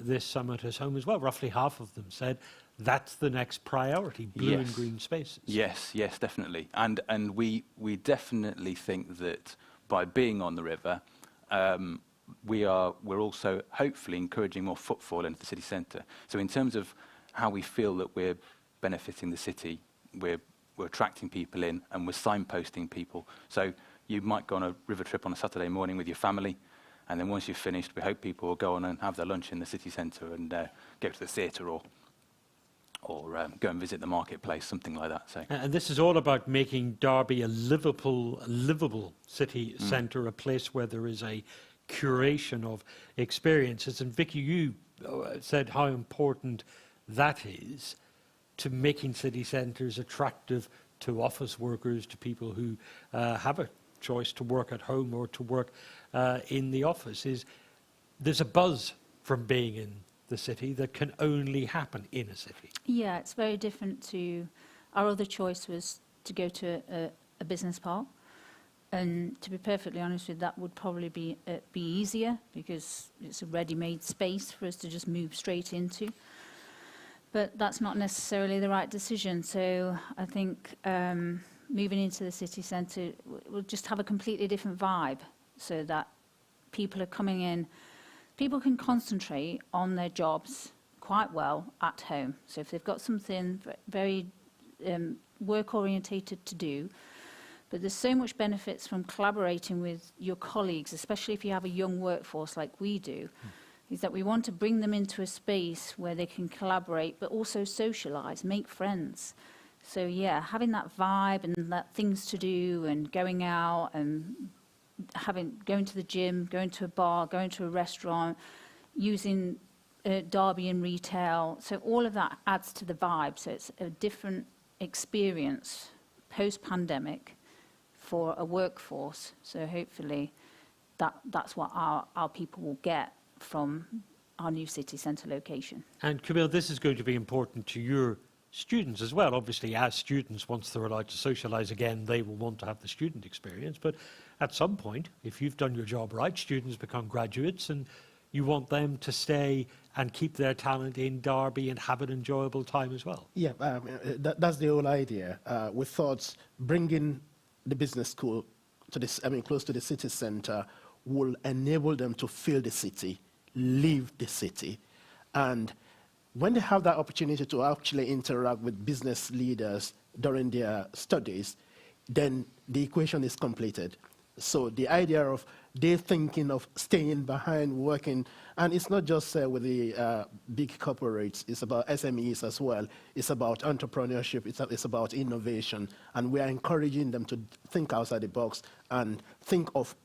this summit at home as well. Roughly half of them said that's the next priority, blue
yes,
and green spaces.
Yes, yes, definitely. And we definitely think that by being on the river, we're also hopefully encouraging more footfall into the city centre. So in terms of how we feel that we're benefiting the city, we're attracting people in, and we're signposting people. So you might go on a river trip on a Saturday morning with your family, and then once you've finished, we hope people will go on and have their lunch in the city centre and go to the theatre or go and visit the marketplace, something like that. So.
And this is all about making Derby a livable city centre, a place where there is a curation of experiences. And Vicky, you said how important that is to making city centres attractive to office workers, to people who have a choice to work at home or to work in the office. There's a buzz from being in the city that can only happen in a city.
Yeah, it's very different to our other choice was to go to a business park, and to be perfectly honest with you, that would probably be easier because it's a ready-made space for us to just move straight into. But that's not necessarily the right decision. So I think moving into the city centre will just have a completely different vibe, so that people are coming in. People can concentrate on their jobs quite well at home. So if they've got something very work-orientated to do, but there's so much benefits from collaborating with your colleagues, especially if you have a young workforce like we do, is that we want to bring them into a space where they can collaborate, but also socialise, make friends. So yeah, having that vibe and that things to do and going out and going to the gym, going to a bar, going to a restaurant, using Derby in retail. So all of that adds to the vibe. So it's a different experience post-pandemic for a workforce. So hopefully that's what our people will get from our new city centre location.
And Camille, this is going to be important to your students as well. Obviously, as students, once they're allowed to socialise again, they will want to have the student experience. But at some point, if you've done your job right, students become graduates, and you want them to stay and keep their talent in Derby and have an enjoyable time as well.
Yeah, that's the whole idea. We thought bringing the business school to this, close to the city centre will enable them to feel the city, live the city, and when they have that opportunity to actually interact with business leaders during their studies, then the equation is completed. So the idea of they thinking of staying behind, working, and it's not just with the big corporates, it's about SMEs as well. It's about entrepreneurship, it's about innovation, and we are encouraging them to think outside the box and think of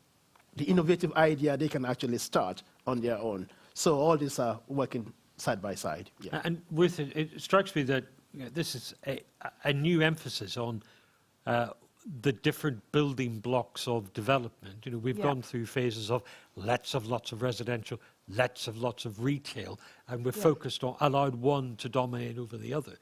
the innovative idea they can actually start on their own. So all these are working side by side. Yeah.
And with it, it strikes me that this is a new emphasis on the different building blocks of development. You know, we've gone through phases of let's have lots of residential, let's have lots of retail, and we're focused on allowed one to dominate over the other.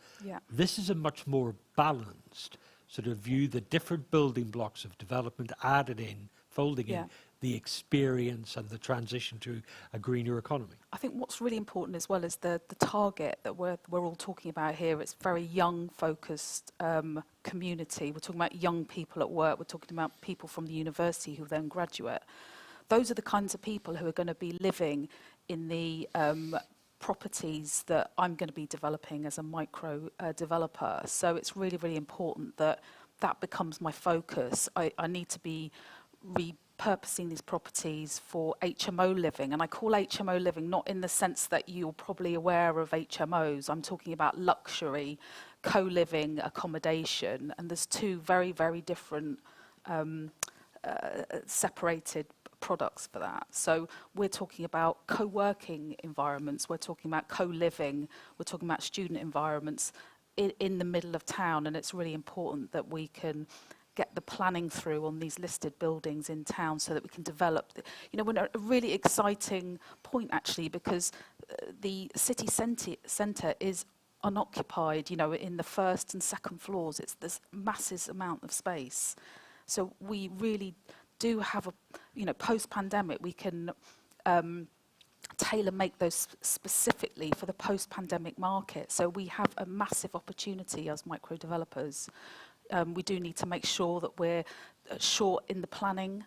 This is a much more balanced sort of view, the different building blocks of development added in, folding in the experience and the transition to a greener economy.
I think what's really important as well is the target that we're all talking about here. It's very young focused community. We're talking about young people at work. We're talking about people from the university who then graduate. Those are the kinds of people who are going to be living in the properties that I'm going to be developing as a micro developer. So it's really, really important that that becomes my focus. I need to be repurposing these properties for HMO living. And I call HMO living not in the sense that you're probably aware of HMOs. I'm talking about luxury, co-living accommodation. And there's two very, very different separated products for that. So we're talking about co-working environments, we're talking about co-living, we're talking about student environments in the middle of town, and it's really important that we can get the planning through on these listed buildings in town so that we can develop. You know, we're at a really exciting point actually, because the city centre is unoccupied, you know, in the first and second floors. It's this massive amount of space. So we really do have a, you know, post-pandemic, we can tailor-make those specifically for the post-pandemic market. So we have a massive opportunity as micro-developers. We do need to make sure that we're short in the planning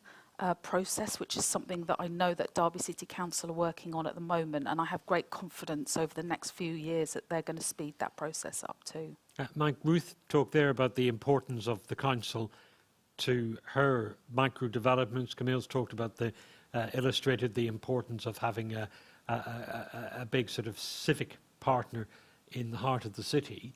process, which is something that I know that Derby City Council are working on at the moment, and I have great confidence over the next few years that they're going to speed that process up too.
Mike, Ruth talked there about the importance of the council to her micro-developments. Camille's talked about illustrated the importance of having a big sort of civic partner in the heart of the city.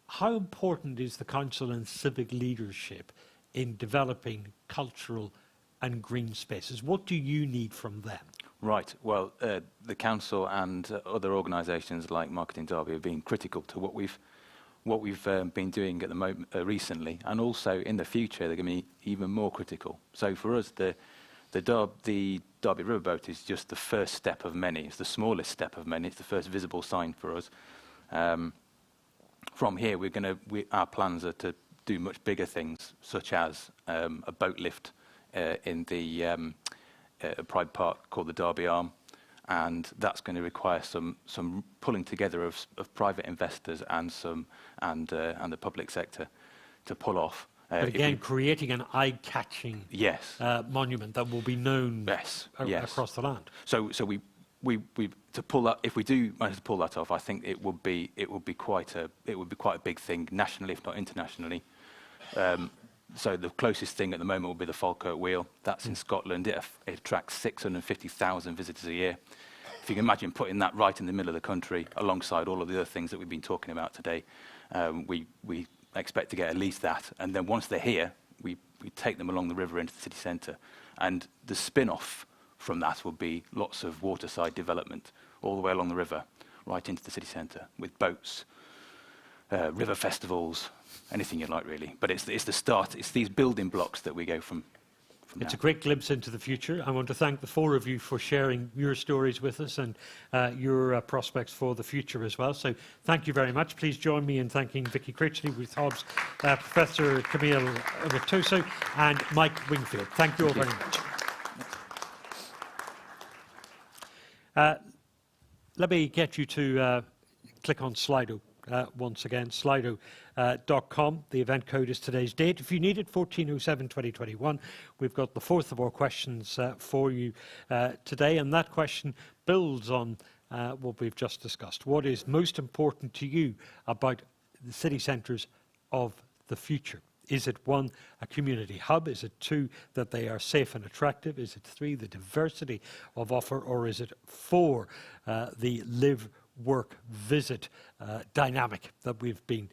How important is the council and civic leadership in developing cultural and green spaces? What do you need from them?
Right. Well, the council and other organisations like Marketing Derby have been critical to what we've been doing at the moment recently, and also in the future they're going to be even more critical. So for us, the Derby Riverboat is just the first step of many. It's the smallest step of many. It's the first visible sign for us. From here, our plans are to do much bigger things, such as a boat lift in the Pride Park called the Derby Arm. And that's going to require some pulling together of private investors and the public sector to pull off.
But again, creating an eye-catching monument that will be known across the land. So
we to pull that, if we do manage to pull that off, I think it would be quite a big thing nationally, if not internationally. So the closest thing at the moment will be the Falkirk Wheel. That's in Scotland. It attracts 650,000 visitors a year. If you can imagine putting that right in the middle of the country, alongside all of the other things that we've been talking about today, we expect to get at least that. And then once they're here, we take them along the river into the city centre. And the spin-off from that will be lots of waterside development all the way along the river, right into the city centre, with boats, river festivals, anything you like really. But it's the start. It's these building blocks that we go from
It's a great glimpse into the future. I want to thank the four of you for sharing your stories with us and your prospects for the future as well. So thank you very much. Please join me in thanking Vicky Critchley, Ruth Hobbs, Professor Camille Ritoso and Mike Wingfield. Thank you all very much. Let me get you to click on Slido once again, slido.com. The event code is today's date. If you need it, 1407-2021. We've got the fourth of our questions for you today, and that question builds on what we've just discussed. What is most important to you about the city centres of the future? Is it 1, a community hub? Is it 2, that they are safe and attractive? Is it 3, the diversity of offer? Or is it 4, the live, work visit dynamic that we've been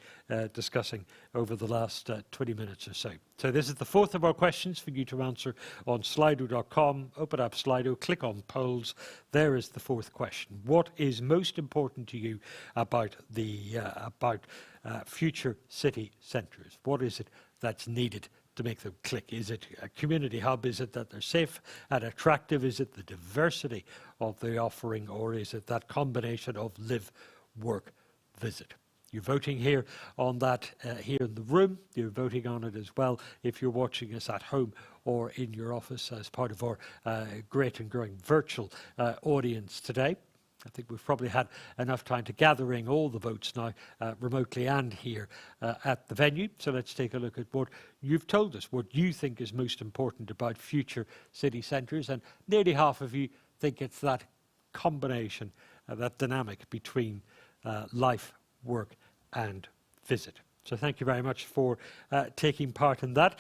discussing over the last 20 minutes or so. So this is the fourth of our questions for you to answer on slido.com. Open up Slido, click on polls. There is the fourth question. What is most important to you about future city centres? What is it that's needed to make them click? Is it a community hub? Is it that they're safe and attractive? Is it the diversity of the offering? Or is it that combination of live, work, visit? You're voting here on that here in the room. You're voting on it as well if you're watching us at home or in your office as part of our great and growing virtual audience today. I think we've probably had enough time to gathering all the votes now remotely and here at the venue. So let's take a look at what you've told us, what you think is most important about future city centres. And nearly half of you think it's that combination, that dynamic between life, work and visit. So thank you very much for taking part in that.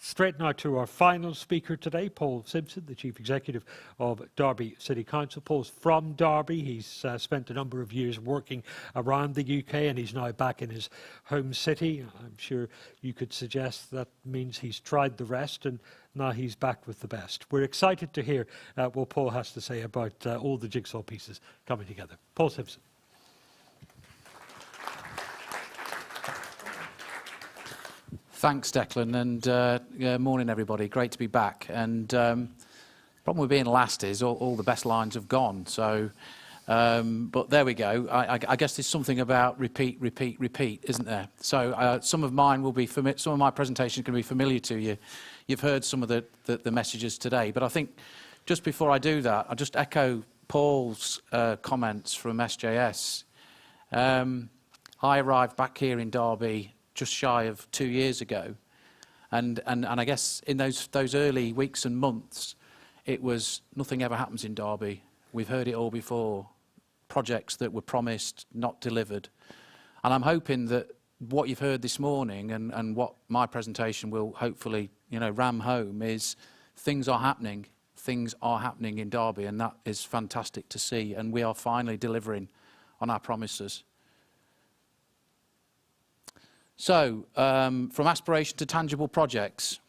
Straight now to our final speaker today, Paul Simpson, the Chief Executive of Derby City Council. Paul's from Derby. He's spent a number of years working around the UK and he's now back in his home city. I'm sure you could suggest that means he's tried the rest and now he's back with the best. We're excited to hear what Paul has to say about all the jigsaw pieces coming together. Paul Simpson.
Thanks, Declan, and morning, everybody. Great to be back. And the problem with being last is all the best lines have gone. So, but there we go. I guess there's something about repeat, isn't there? So some of mine will be some of my presentations can be familiar to you. You've heard some of the messages today, but I think just before I do that, I'll just echo Paul's comments from SJS. I arrived back here in Derby just shy of 2 years ago, and I guess in those early weeks and months, it was nothing ever happens in Derby. We've heard it all before. Projects that were promised, not delivered, and I'm hoping that what you've heard this morning and what my presentation will hopefully ram home is things are happening. Things are happening in Derby, and that is fantastic to see. And we are finally delivering on our promises. So, from aspiration to tangible projects.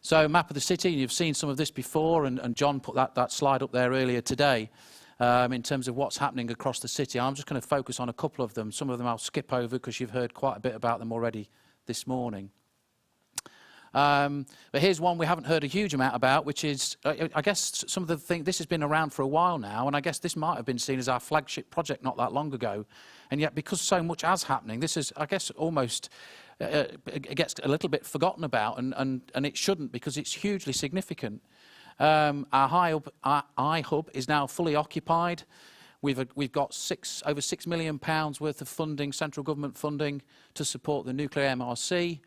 So, map of the city, you've seen some of this before, and John put that slide up there earlier today in terms of what's happening across the city. I'm just going to focus on a couple of them. Some of them I'll skip over because you've heard quite a bit about them already this morning. But here's one we haven't heard a huge amount about, which is, I guess, some of the things, this has been around for a while now, and I guess this might have been seen as our flagship project not that long ago. And yet, because so much is happening, this is, I guess, almost, it gets a little bit forgotten about, and it shouldn't, because it's hugely significant. Our iHub is now fully occupied. We've got over £6 million worth of funding, central government funding, to support the nuclear MRC.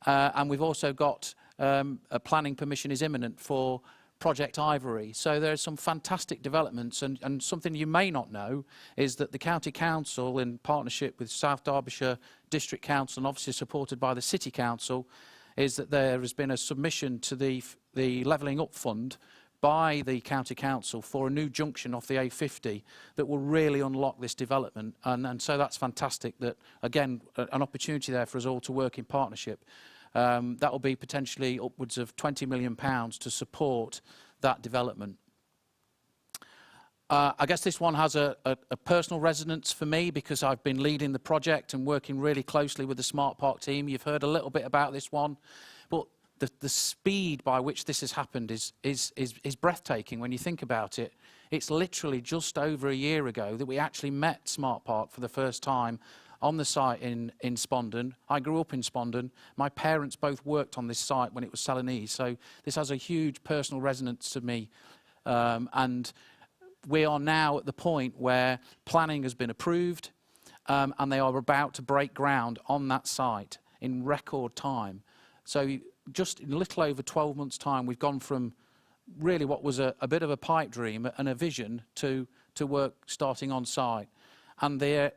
And we've also got a planning permission is imminent for Project Ivory. So there are some fantastic developments, and something you may not know is that the County Council, in partnership with South Derbyshire District Council and obviously supported by the City Council, is that there has been a submission to the Levelling Up Fund by the County Council for a new junction off the A50 that will really unlock this development. And so that's fantastic that, again, an opportunity there for us all to work in partnership. That will be potentially upwards of £20 million to support that development. I guess this one has a personal resonance for me because I've been leading the project and working really closely with the Smart Park team. You've heard a little bit about this one, but the speed by which this has happened is breathtaking when you think about it. It's literally just over a year ago that we actually met Smart Park for the first time on the site in Spondon. I grew up in Spondon. My parents both worked on this site when it was Selanese, so this has a huge personal resonance to me. And we are now at the point where planning has been approved, and they are about to break ground on that site in record time. So just in a little over 12 months' time, we've gone from really what was a bit of a pipe dream and a vision to work starting on site. And there,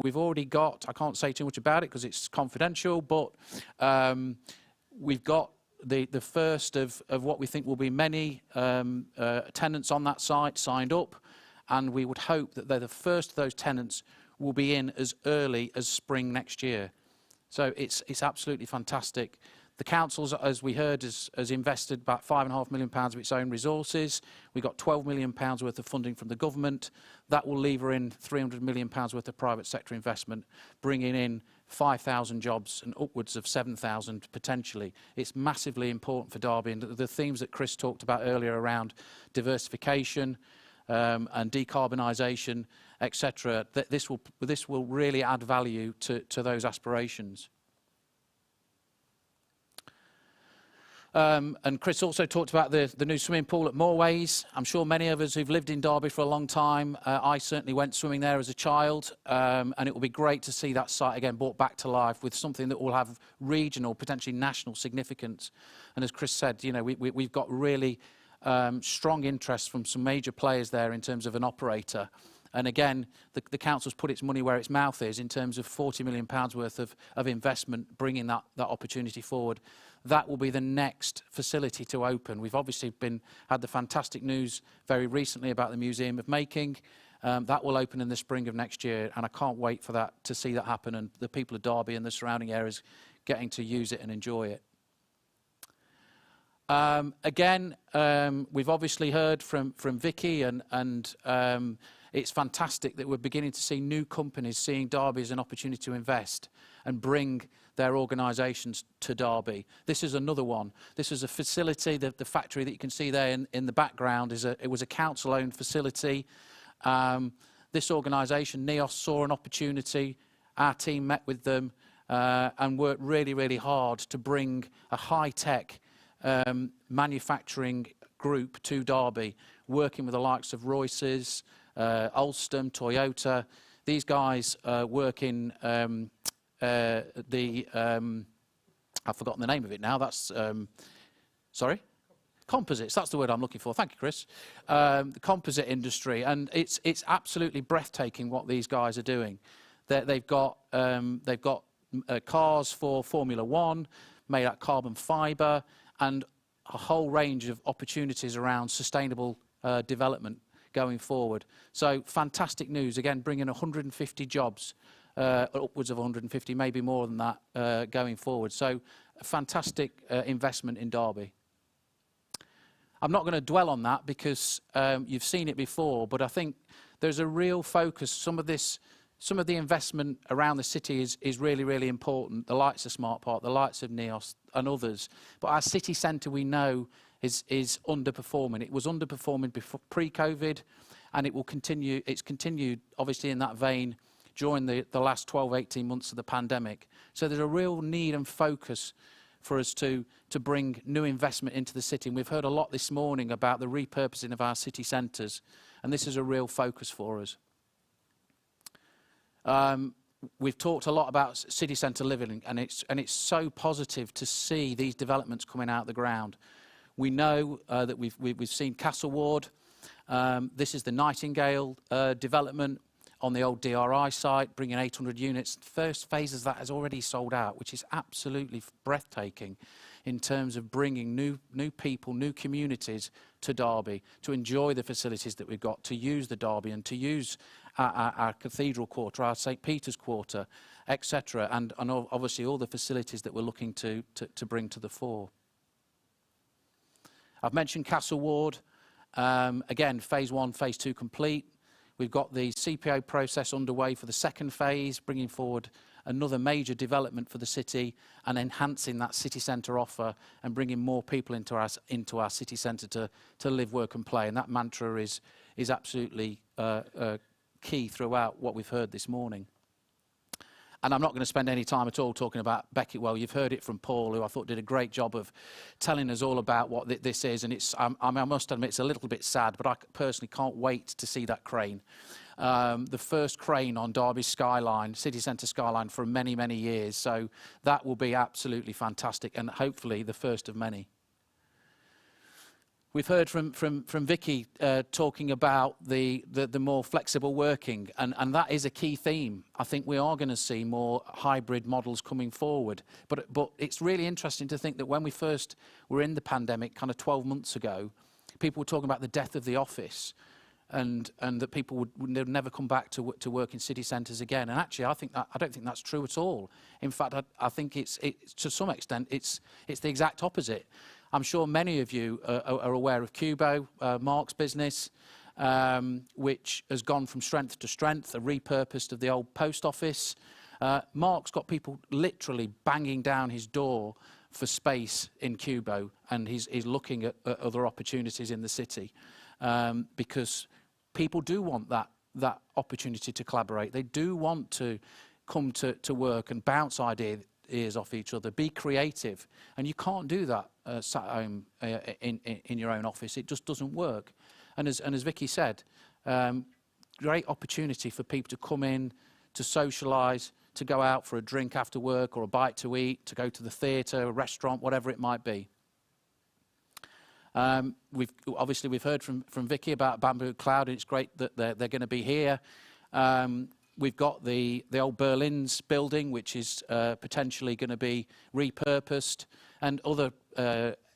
we've already got, I can't say too much about it because it's confidential, but we've got the first of what we think will be many tenants on that site signed up. and we would hope that they're the first of those tenants will be in as early as spring next year. So it's absolutely fantastic. The council, as we heard, has invested about £5.5 million of its own resources. We got £12 million worth of funding from the government. That will lever in £300 million worth of private sector investment, bringing in 5,000 jobs and upwards of 7,000 potentially. It's massively important for Derby, and the themes that Chris talked about earlier around diversification and decarbonisation, etc., this will really add value to those aspirations. And Chris also talked about the new swimming pool at Moorways. I'm sure many of us who've lived in Derby for a long time, I certainly went swimming there as a child, and it will be great to see that site again brought back to life with something that will have regional, potentially national significance. And as Chris said, you know, we've got really strong interest from some major players there in terms of an operator. And again, the council's put its money where its mouth is in terms of £40 million worth of investment, bringing that opportunity forward. That will be the next facility to open. We've obviously had the fantastic news very recently about the Museum of Making. That will open in the spring of next year, and I can't wait for that to see that happen, and the people of Derby and the surrounding areas getting to use it and enjoy it. Again, we've obviously heard from Vicky, and it's fantastic that we're beginning to see new companies seeing Derby as an opportunity to invest and bring their organisations to Derby. This is another one. This is a facility, the factory that you can see there in the background, it was a council-owned facility. This organisation, NEOS, saw an opportunity. Our team met with them and worked really, really hard to bring a high-tech manufacturing group to Derby, working with the likes of Royce's, Alstom, Toyota. These guys work in I've forgotten the name of it now. That's sorry, composites. That's the word I'm looking for. Thank you, Chris. The composite industry, and it's absolutely breathtaking what these guys are doing. They've got cars for Formula One made out of carbon fibre, and a whole range of opportunities around sustainable development going forward. So fantastic news, again, bringing 150 jobs, upwards of 150, maybe more than that, going forward. So a fantastic investment in Derby. I'm not going to dwell on that because you've seen it before, but I think there's a real focus. Some of the investment around the city is really, really important. The likes of Smart Park, the likes of NEOS and others. But our city centre, we know, is underperforming. It was underperforming before pre-COVID, and it will continue. It's continued, obviously, in that vein during the last 12, 18 months of the pandemic. So there's a real need and focus for us to bring new investment into the city. And we've heard a lot this morning about the repurposing of our city centres, and this is a real focus for us. We've talked a lot about city centre living, and it's so positive to see these developments coming out of the ground. We know that we've seen Castle Ward. This is the Nightingale development on the old DRI site, bringing 800 units. First phase of that has already sold out, which is absolutely breathtaking in terms of bringing new people, new communities to Derby, to enjoy the facilities that we've got, to use the Derby and to use our Cathedral Quarter, our St Peter's Quarter, etc. And obviously all the facilities that we're looking to bring to the fore. I've mentioned Castle Ward. Again, phase 1, phase 2 complete. We've got the CPO process underway for the second phase, bringing forward another major development for the city and enhancing that city centre offer and bringing more people into our city centre to live, work and play. And that mantra is absolutely key throughout what we've heard this morning. And I'm not going to spend any time at all talking about Beckett Well. You've heard it from Paul, who I thought did a great job of telling us all about what this is. And I must admit, it's a little bit sad, but I personally can't wait to see that crane. The first crane on Derby's skyline, city centre skyline, for many, many years. So that will be absolutely fantastic, and hopefully the first of many. We've heard from Vicky talking about the more flexible working, and that is a key theme. I think we are going to see more hybrid models coming forward. But it's really interesting to think that when we first were in the pandemic, kind of 12 months ago, people were talking about the death of the office. and that people would never come back to work in city centres again. And actually, I don't think that's true at all. In fact, I think it's to some extent it's the exact opposite. I'm sure many of you are aware of Cubo, Mark's business, which has gone from strength to strength, a repurposed of the old post office. Mark's got people literally banging down his door for space in Cubo, and he's looking at other opportunities in the city, because people do want that opportunity to collaborate. They do want to come to work and bounce ideas off each other, be creative, and you can't do that sat at home in your own office. It just doesn't work. And as Vicky said, great opportunity for people to come in, to socialise, to go out for a drink after work or a bite to eat, to go to the theatre, a restaurant, whatever it might be. We've heard from Vicky about Bamboo Cloud, and it's great that they're going to be here. We've got the old Berlin's building, which is potentially going to be repurposed, and other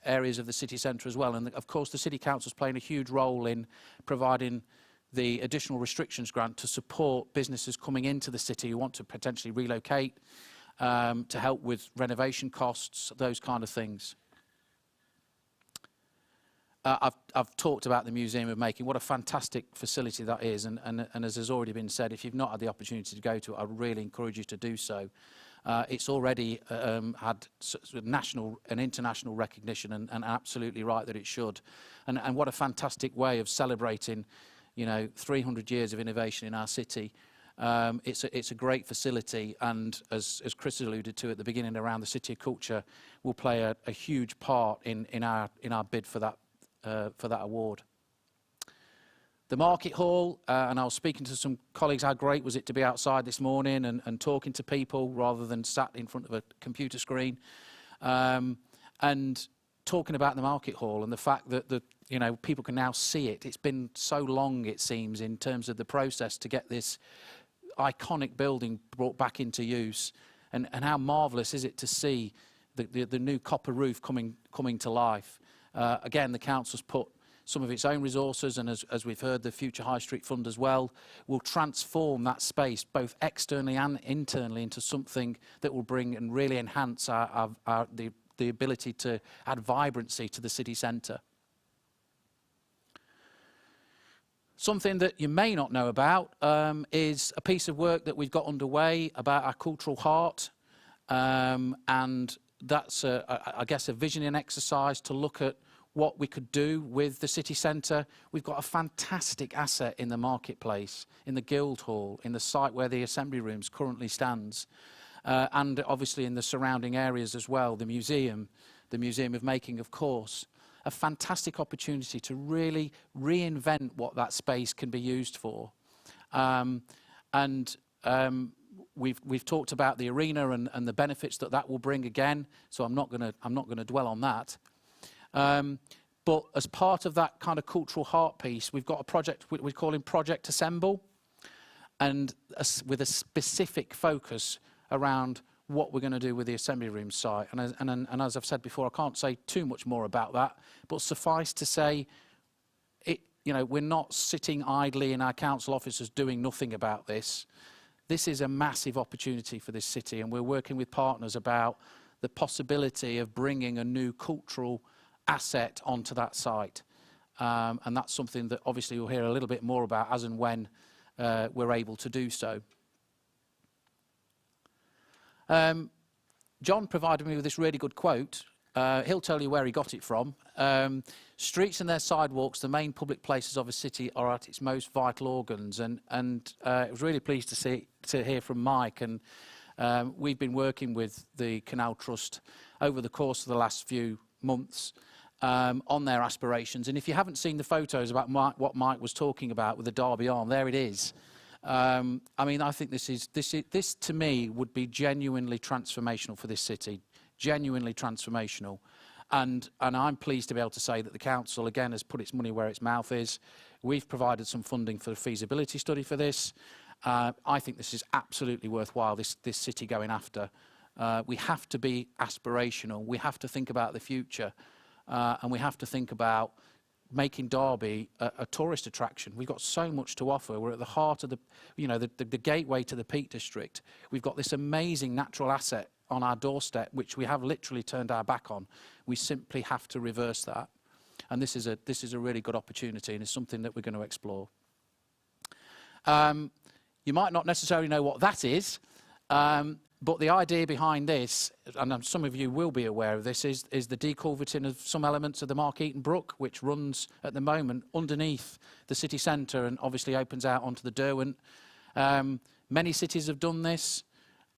areas of the city centre as well. And of course, the City Council's playing a huge role in providing the additional restrictions grant to support businesses coming into the city who want to potentially relocate, to help with renovation costs, those kind of things. I've talked about the Museum of Making. What a fantastic facility that is, and as has already been said, if you've not had the opportunity to go to it, I really encourage you to do so. It's already had national and international recognition, and absolutely right that it should. And what a fantastic way of celebrating, 300 years of innovation in our city. It's a great facility, and as Chris alluded to at the beginning, around the City of Culture, will play a huge part in our bid for that award. The Market Hall, and I was speaking to some colleagues, how great was it to be outside this morning and talking to people rather than sat in front of a computer screen, and talking about the Market Hall and the fact that people can now see it. It's been so long, it seems, in terms of the process to get this iconic building brought back into use, and how marvellous is it to see the new copper roof coming to life. Again, the council's put some of its own resources, and as we've heard, the Future High Street Fund as well, will transform that space, both externally and internally, into something that will bring and really enhance the ability to add vibrancy to the city centre. Something that you may not know about is a piece of work that we've got underway about our cultural heart, and that's, I guess, a visioning exercise to look at what we could do with the city centre. We've got a fantastic asset in the marketplace, in the Guildhall, in the site where the Assembly Rooms currently stands, and obviously in the surrounding areas as well, the Museum of Making, of course. A fantastic opportunity to really reinvent what that space can be used for. We've talked about the arena and the benefits that will bring again, so I'm not going to dwell on that. But as part of that kind of cultural heart piece, we've got a project we're calling Project Assemble, and with a specific focus around what we're going to do with the Assembly Room site. And as I've said before, I can't say too much more about that, but suffice to say, we're not sitting idly in our council offices doing nothing about this. This is a massive opportunity for this city, and we're working with partners about the possibility of bringing a new cultural asset onto that site. And that's something that obviously you'll hear a little bit more about as and when we're able to do so. John provided me with this really good quote. He'll tell you where he got it from. Streets and their sidewalks, the main public places of a city, are at its most vital organs. And I was really pleased to hear from Mike. And we've been working with the Canal Trust over the course of the last few months on their aspirations. And if you haven't seen the photos about what Mike was talking about with the Derby Arm, there it is. I mean, I think this to me would be genuinely transformational for this city, genuinely transformational. And I'm pleased to be able to say that the council, again, has put its money where its mouth is. We've provided some funding for the feasibility study for this. I think this is absolutely worthwhile, this city going after. We have to be aspirational. We have to think about the future. And we have to think about making Derby a tourist attraction. We've got so much to offer. We're at the heart of the, you know, the gateway to the Peak District. We've got this amazing natural asset on our doorstep, which we have literally turned our back on. We simply have to reverse that. And this is a really good opportunity, and it's something that we're going to explore. You might not necessarily know what that is, but the idea behind this, and some of you will be aware of this, is the deculverting of some elements of the Mark Eaton Brook, which runs at the moment underneath the city centre and obviously opens out onto the Derwent. Many cities have done this.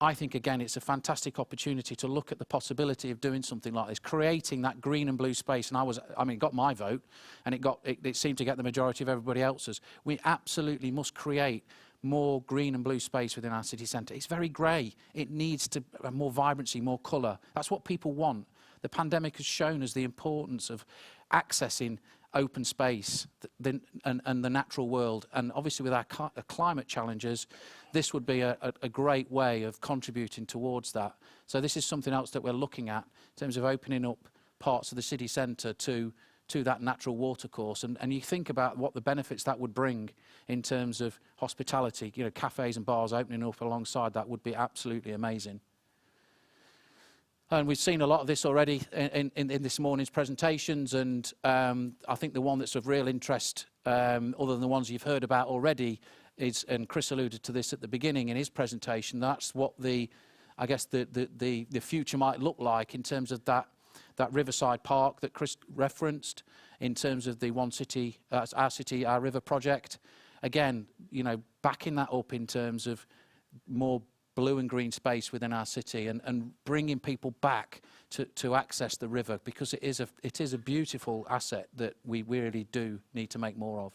I think, again, it's a fantastic opportunity to look at the possibility of doing something like this, creating that green and blue space. And it got my vote, and it seemed to get the majority of everybody else's. We absolutely must create more green and blue space within our city centre. It's very grey. It needs to have more vibrancy, more colour. That's what people want. The pandemic has shown us the importance of accessing open space and the natural world. And obviously with our climate challenges, this would be a great way of contributing towards that. So this is something else that we're looking at in terms of opening up parts of the city centre to that natural watercourse. And you think about what the benefits that would bring in terms of hospitality, you know, cafes and bars opening up alongside that would be absolutely amazing. And we've seen a lot of this already in this morning's presentations, and I think the one that's of real interest, other than the ones you've heard about already, is, and Chris alluded to this at the beginning in his presentation, that's what I guess the future might look like in terms of that Riverside Park that Chris referenced, in terms of the One City, Our City, Our River project. Again, you know, backing that up in terms of more blue and green space within our city, and bringing people back to access the river, because it is a beautiful asset that we really do need to make more of.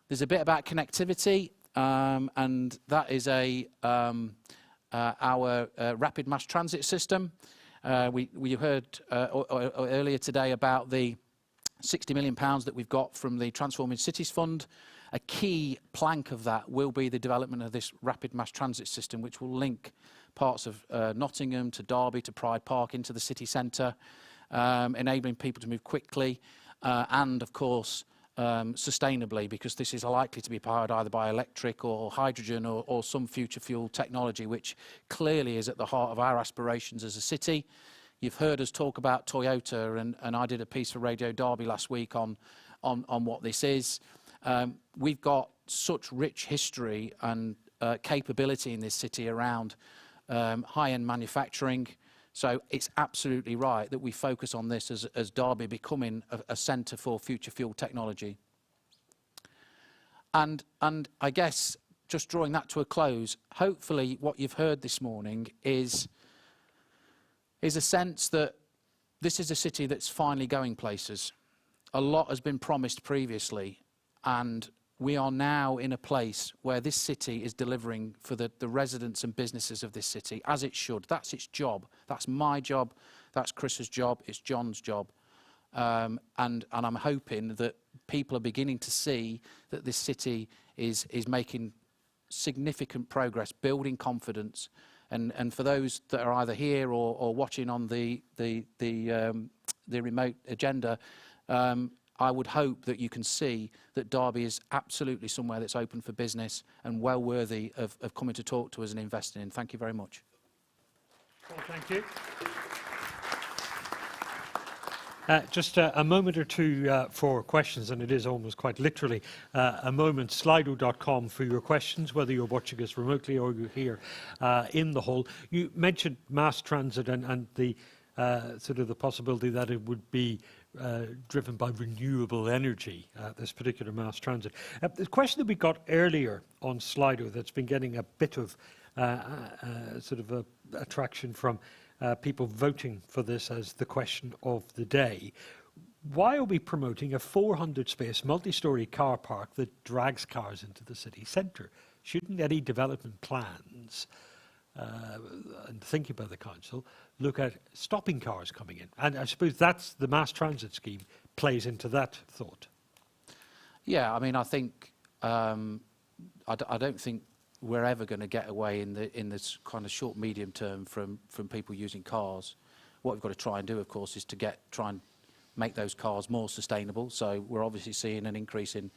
There's a bit about connectivity, and that is our rapid mass transit system. We heard earlier today about the £60 million that we've got from the Transforming Cities Fund. A key plank of that will be the development of this rapid mass transit system, which will link parts of Nottingham to Derby to Pride Park into the city centre, enabling people to move quickly and, of course, sustainably, because this is likely to be powered either by electric or hydrogen or some future fuel technology, which clearly is at the heart of our aspirations as a city. You've heard us talk about Toyota, and I did a piece for Radio Derby last week on what this is. We've got such rich history and capability in this city around high-end manufacturing. So it's absolutely right that we focus on this as Derby becoming a centre for future fuel technology. And I guess, just drawing that to a close, hopefully what you've heard this morning is a sense that this is a city that's finally going places. A lot has been promised previously, and we are now in a place where this city is delivering for the residents and businesses of this city, as it should. That's its job. That's my job. That's Chris's job. It's John's job. And I'm hoping that people are beginning to see that this city is making significant progress, building confidence. And for those that are either here or watching on the remote agenda, I would hope that you can see that Derby is absolutely somewhere that's open for business and well worthy of coming to talk to us and investing in. Thank you very much.
Well, thank you. Just a moment or two for questions, and it is almost quite literally a moment. Slido.com for your questions, whether you're watching us remotely or you're here in the hall. You mentioned mass transit and the sort of the possibility that it would be driven by renewable energy, this particular mass transit. The question that we got earlier on Slido that's been getting a bit of sort of attraction from people voting for this as the question of the day. Why are we promoting a 400-space multi-storey car park that drags cars into the city centre? Shouldn't any development plans and thinking by the council look at stopping cars coming in? And I suppose that's the mass transit scheme plays into that thought.
Yeah, I mean, I think I don't think we're ever going to get away in this kind of short medium term from people using cars. What we've got to try and do, of course, is to try and make those cars more sustainable. So we're obviously seeing an increase in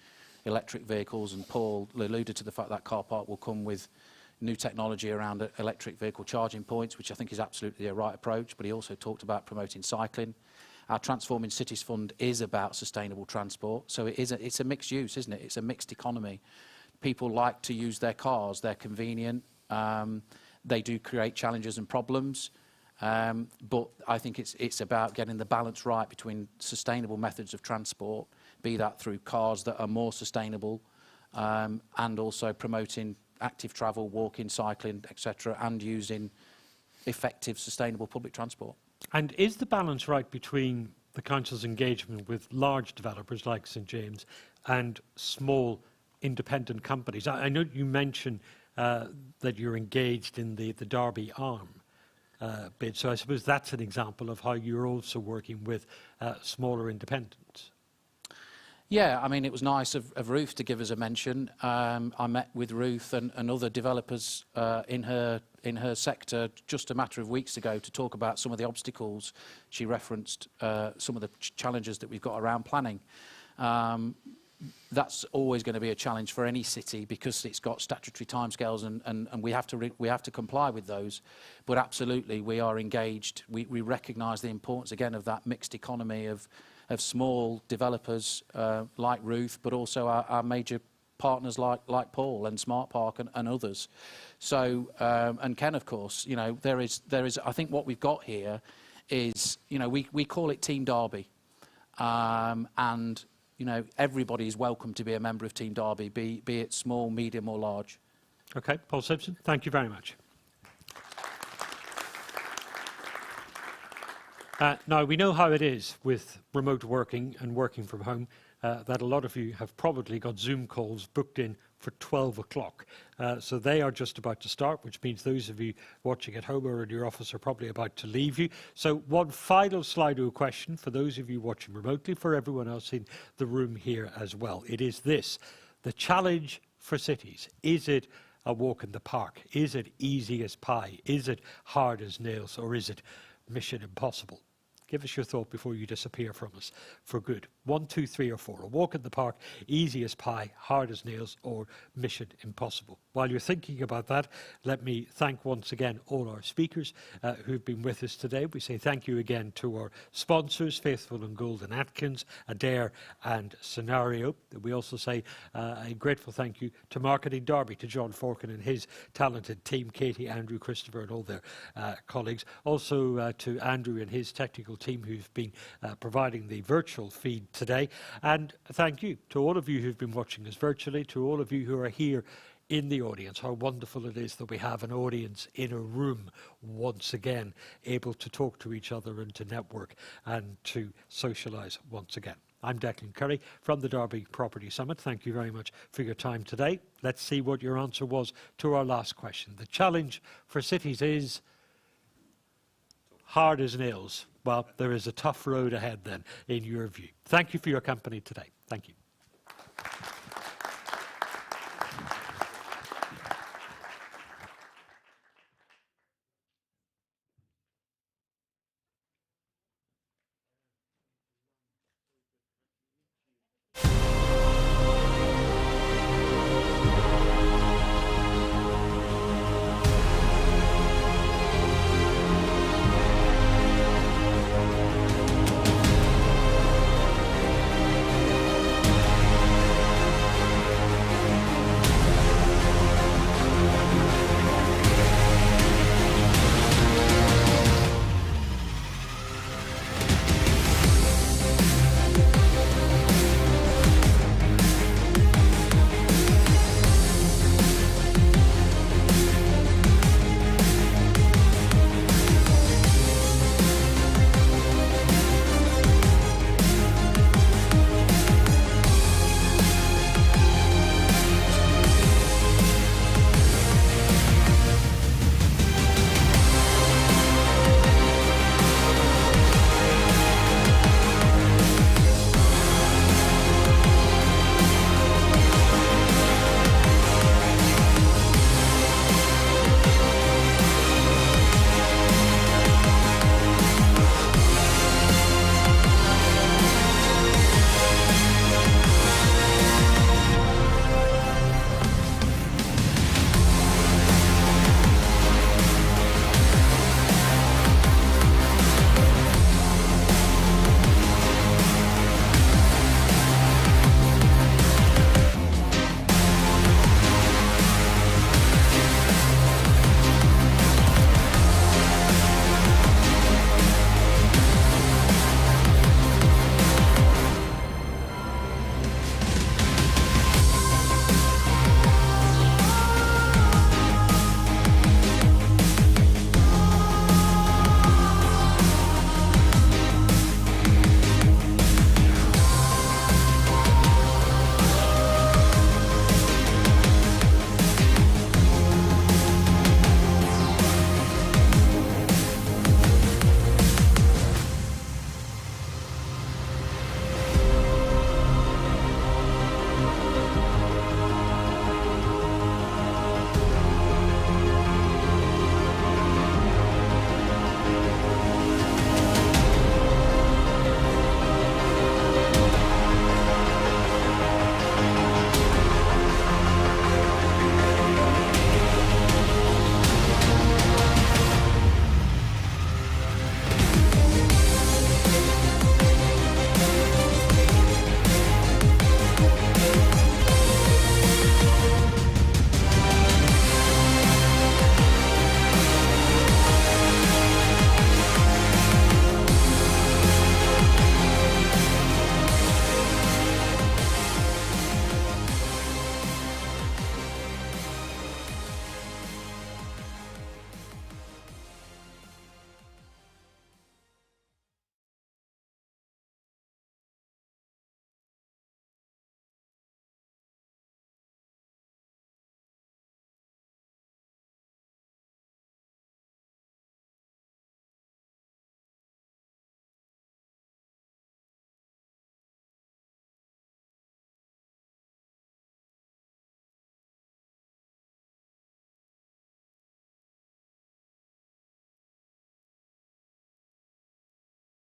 electric vehicles, and Paul alluded to the fact that car park will come with new technology around electric vehicle charging points, which I think is absolutely a right approach, but he also talked about promoting cycling. Our Transforming Cities Fund is about sustainable transport, so it's a mixed use, isn't it? It's a mixed economy. People like to use their cars, they're convenient, they do create challenges and problems, but I think it's about getting the balance right between sustainable methods of transport, be that through cars that are more sustainable, and also promoting active travel, walking, cycling, etc., and using effective, sustainable public transport.
And is the balance right between the council's engagement with large developers like St James and small independent companies? I know you mentioned that you're engaged in the Derby arm bid, so I suppose that's an example of how you're also working with smaller independents.
Yeah, I mean, it was nice of Ruth to give us a mention. I met with Ruth and other developers in her sector just a matter of weeks ago to talk about some of the obstacles. She referenced some of the challenges that we've got around planning. That's always going to be a challenge for any city because it's got statutory timescales and we have to comply with those. But absolutely, we are engaged. We recognise the importance again of that mixed economy of small developers like Ruth, but also our major partners like Paul and Smart Park and others. So and Ken, of course, you know, there is I think what we've got here is, you know, we call it Team Derby, and you know, everybody is welcome to be a member of Team Derby, be it small, medium or large.
Okay, Paul Simpson, thank you very much. Now, we know how it is with remote working and working from home, that a lot of you have probably got Zoom calls booked in for 12 o'clock. So they are just about to start, which means those of you watching at home or in your office are probably about to leave you. So one final Slido question for those of you watching remotely, for everyone else in the room here as well. It is this: the challenge for cities. Is it a walk in the park? Is it easy as pie? Is it hard as nails? Or is it mission impossible? Give us your thought before you disappear from us for good. 1, 2, 3 or 4. A walk in the park, easy as pie, hard as nails, or mission impossible. While you're thinking about that, let me thank once again all our speakers who've been with us today. We say thank you again to our sponsors, Faithful and Golden Atkins, Adair and Scenario. We also say a grateful thank you to Marketing Derby, to John Forkin and his talented team, Katie, Andrew, Christopher and all their colleagues. Also to Andrew and his technical team who've been providing the virtual feed today. And thank you to all of you who've been watching us virtually, to all of you who are here in the audience. How wonderful it is that we have an audience in a room once again, able to talk to each other and to network and to socialise once again. I'm Declan Curry from the Derby Property Summit. Thank you very much for your time today. Let's see what your answer was to our last question. The challenge for cities is hard as nails. Well, there is a tough road ahead then, in your view. Thank you for your company today. Thank you.